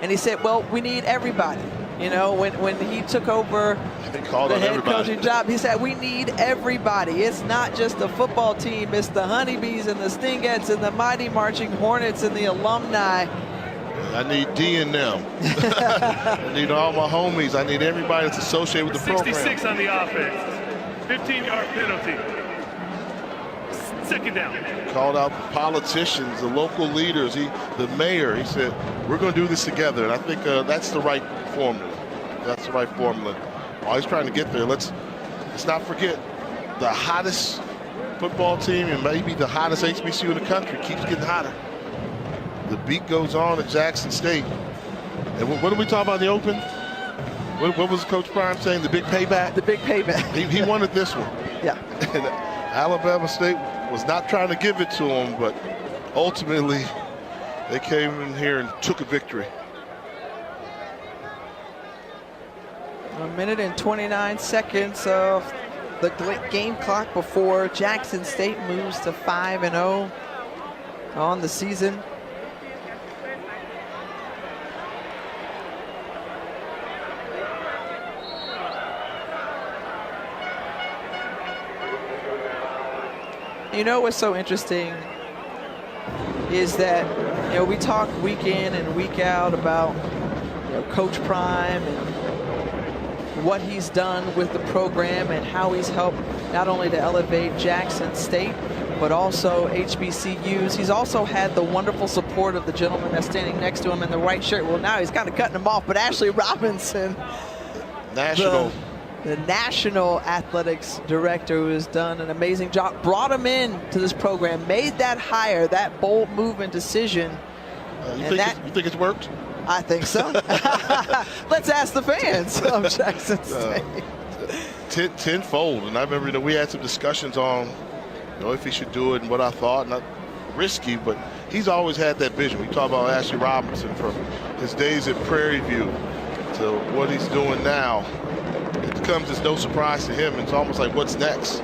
And he said, well, we need everybody. You know, when he took over the head coaching job, he said, we need everybody. It's not just the football team. It's the Honeybees and the Stingettes and the Mighty Marching Hornets and the alumni. I need D and them. I need all my homies. I need everybody that's associated with the 66 program. on the offense. 15-yard penalty. Second down. Called out the politicians, the local leaders, the mayor. He said, we're going to do this together. And I think that's the right formula. That's the right formula. While he's trying to get there, let's not forget the hottest football team and maybe the hottest HBCU in the country keeps getting hotter. The beat goes on at Jackson State. And what did we talk about in the open? What was Coach Prime saying? The big payback? The big payback. He wanted this one. Yeah. And Alabama State was not trying to give it to him, but ultimately they came in here and took a victory. 1 minute and 29 seconds of the game clock before Jackson State moves to 5-0 on the season. You know what's so interesting is that, you know, we talk week in and week out about, you know, Coach Prime and what he's done with the program and how he's helped not only to elevate Jackson State, but also HBCUs. He's also had the wonderful support of the gentleman that's standing next to him in the white shirt. Well, now he's kind of cutting him off, but Ashley Robinson, the national athletics director, who has done an amazing job, brought him in to this program, made that hire, that bold move and decision. You think it's worked? I think so. Let's ask the fans of Jackson State. Tenfold. And I remember, you know, we had some discussions on, you know, if he should do it and what I thought. Not risky, but he's always had that vision. We talk about Ashley Robinson from his days at Prairie View to what he's doing now. It comes as no surprise to him. It's almost like, what's next?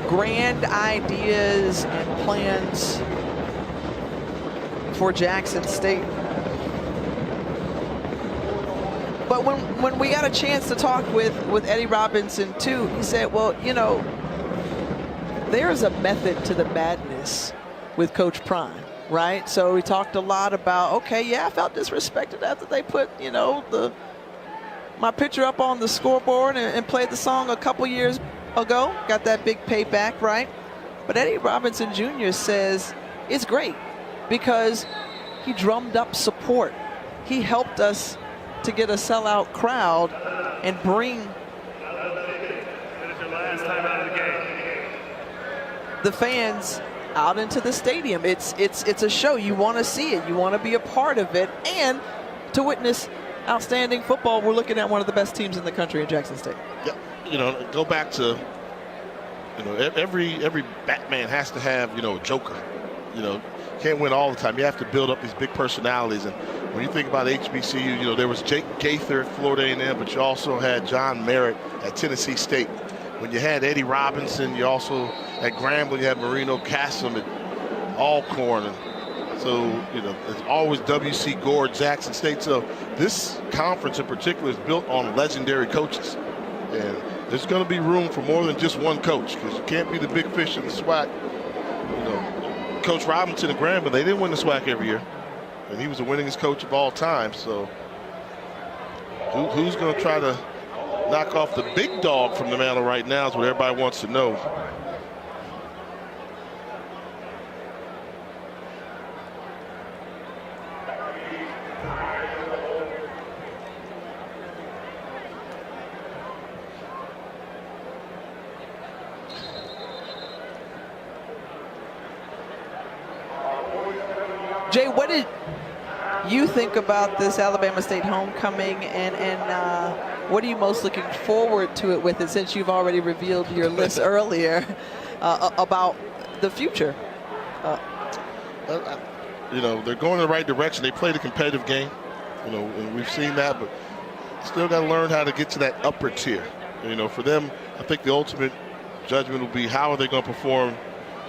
Grand ideas and plans for Jackson State. But when we got a chance to talk with Eddie Robinson too, he said, well, you know, there's a method to the madness with Coach Prime. Right, so we talked a lot about, okay, yeah, I felt disrespected after they put, you know, my picture up on the scoreboard and played the song a couple years ago. Got that big payback, right? But Eddie Robinson Jr. says it's great because he drummed up support. He helped us to get a sellout crowd and bring the fans out into the stadium. It's a show. You want to see it. You want to be a part of it. And to witness outstanding football, we're looking at one of the best teams in the country in Jackson State. Yeah, you know, go back to, you know, every Batman has to have, you know, a Joker. You know, can't win all the time. You have to build up these big personalities. And when you think about HBCU, you know, there was Jake Gaither at Florida A&M, but you also had John Merritt at Tennessee State. When you had Eddie Robinson, you also at Grambling, you had Marino Cassim at Alcorn. And so, you know, it's always W.C. Gore, Jackson State. So this conference in particular is built on legendary coaches. And there's going to be room for more than just one coach, because you can't be the big fish in the SWAC. You know, Coach Robinson at Grambling, they didn't win the SWAC every year. And he was the winningest coach of all time. So who's going to try to knock off the big dog from the mantle right now is what everybody wants to know. Jay, what did you think about this Alabama State homecoming, and what are you most looking forward to it with it, since you've already revealed your list earlier about the future? You know, they're going in the right direction. They played a competitive game, you know, and we've seen that, but still got to learn how to get to that upper tier. You know, for them, I think the ultimate judgment will be how are they going to perform.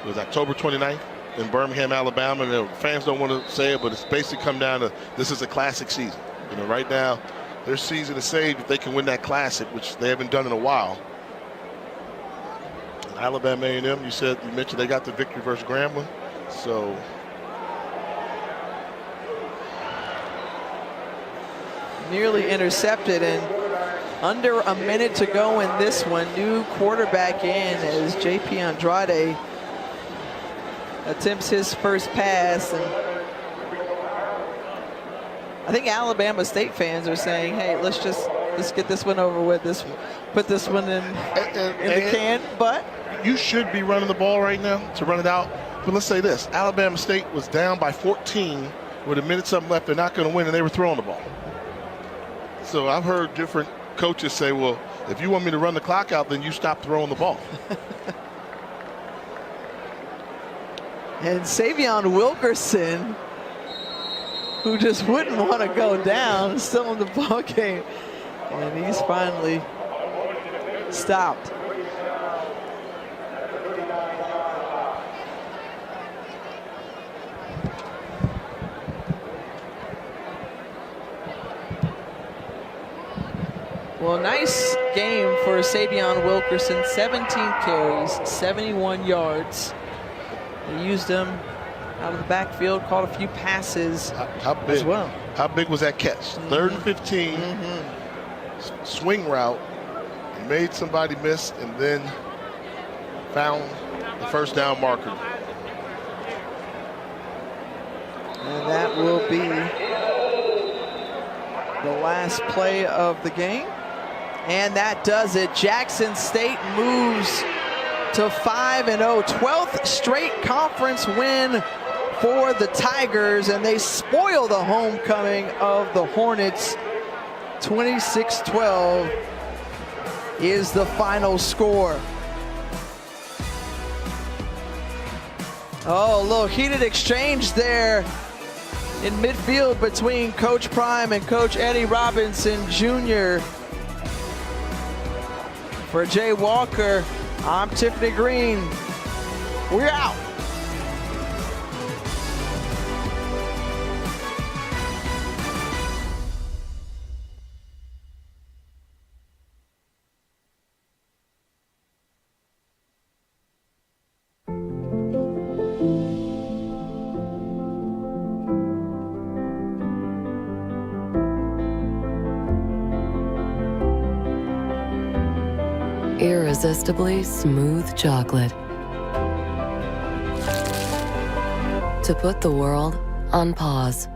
It was October 29th in Birmingham, Alabama. And the fans don't want to say it, but it's basically come down to this is a classic season. You know, right now, their season is saved if they can win that classic, which they haven't done in a while. And Alabama A&M, you mentioned they got the victory versus Grambling. So nearly intercepted, and under a minute to go in this one. New quarterback in as JP Andrade attempts his first pass, and I think Alabama State fans are saying, hey, let's get this one over with, put this one in the can. But you should be running the ball right now to run it out. But let's say this, Alabama State was down by 14 with a minute something left. They're not going to win, and they were throwing the ball. So I've heard different coaches say, well, if you want me to run the clock out, then you stop throwing the ball. And Savion Wilkerson, who just wouldn't want to go down, still in the ball game, and he's finally stopped. Well, nice game for Savion Wilkerson. 17 carries, 71 yards. They used him out of the backfield, caught a few passes as well. How big was that catch? 3rd and 15, swing route, made somebody miss, and then found the first down marker. And that will be the last play of the game. And that does it. Jackson State moves to 5-0, 12th straight conference win for the Tigers, and they spoil the homecoming of the Hornets. 26-12 is the final score. Oh, a little heated exchange there in midfield between Coach Prime and Coach Eddie Robinson Jr. For Jay Walker, I'm Tiffany Green. We're out. Irresistibly smooth chocolate. To put the world on pause.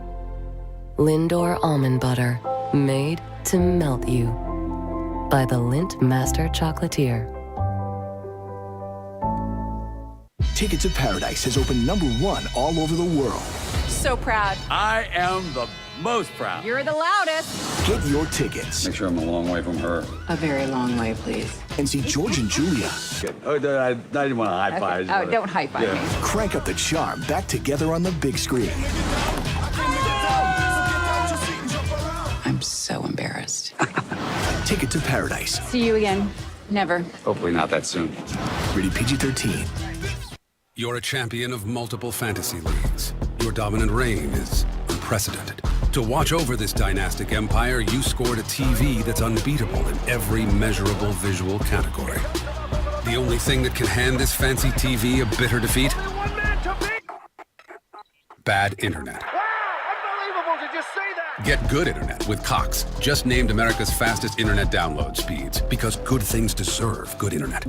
Lindor Almond Butter, made to melt you. By the Lindt Master Chocolatier. Ticket to Paradise has opened #1 all over the world. So proud. I am the most proud. You're the loudest. Get your tickets. Make sure I'm a long way from her. A very long way, please. And see George and Julia. Good. Oh, I didn't want to high five. Okay. Oh, don't high five me. Crank up the charm back together on the big screen. I'm so embarrassed. Ticket to Paradise. See you again. Never. Hopefully not that soon. Rated PG-13. You're a champion of multiple fantasy leagues. Your dominant reign is unprecedented. To watch over this dynastic empire, you scored a TV that's unbeatable in every measurable visual category. The only thing that can hand this fancy TV a bitter defeat? Bad internet. Unbelievable, did you see that? Get good internet with Cox, just named America's fastest internet download speeds, because good things deserve good internet.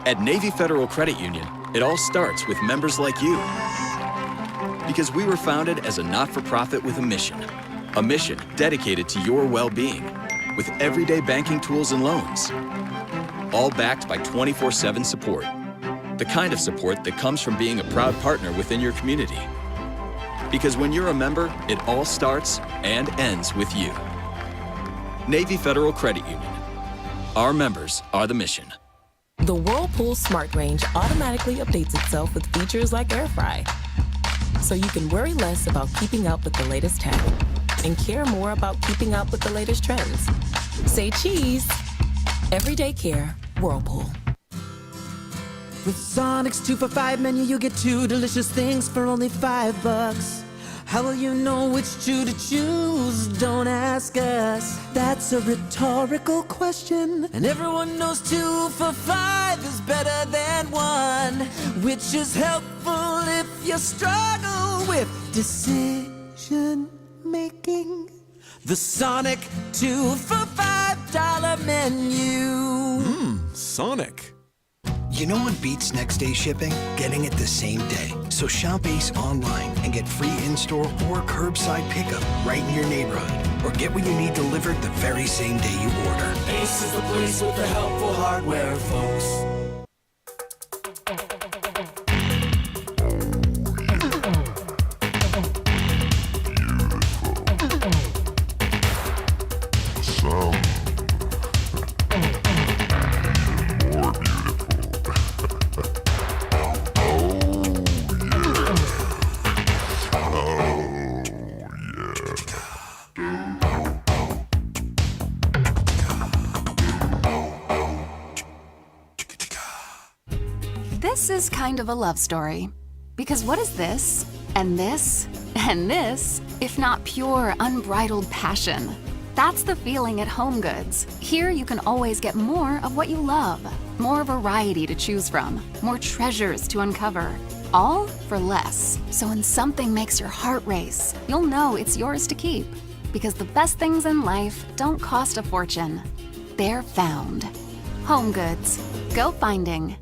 At Navy Federal Credit Union, it all starts with members like you. Because we were founded as a not-for-profit with a mission dedicated to your well-being, with everyday banking tools and loans, all backed by 24/7 support, the kind of support that comes from being a proud partner within your community. Because when you're a member, it all starts and ends with you. Navy Federal Credit Union. Our members are the mission. The Whirlpool Smart Range automatically updates itself with features like Air Fry. So you can worry less about keeping up with the latest tech and care more about keeping up with the latest trends. Say cheese. Everyday care, Whirlpool. With Sonic's 2 for $5 menu, you get 2 delicious things for only $5. How will you know which 2 to choose? Don't ask us. That's a rhetorical question. And everyone knows 2 for $5 is better than 1, which is helpful if you struggle with decision making. The Sonic 2 for $5 menu. Sonic. You know what beats next day shipping? Getting it the same day. So shop Ace online and get free in-store or curbside pickup right in your neighborhood. Or get what you need delivered the very same day you order. Ace is the place with the helpful hardware, folks. This is kind of a love story. Because what is this, and this, and this, if not pure, unbridled passion? That's the feeling at HomeGoods. Here you can always get more of what you love. More variety to choose from. More treasures to uncover. All for less. So when something makes your heart race, you'll know it's yours to keep. Because the best things in life don't cost a fortune. They're found. HomeGoods. Go finding.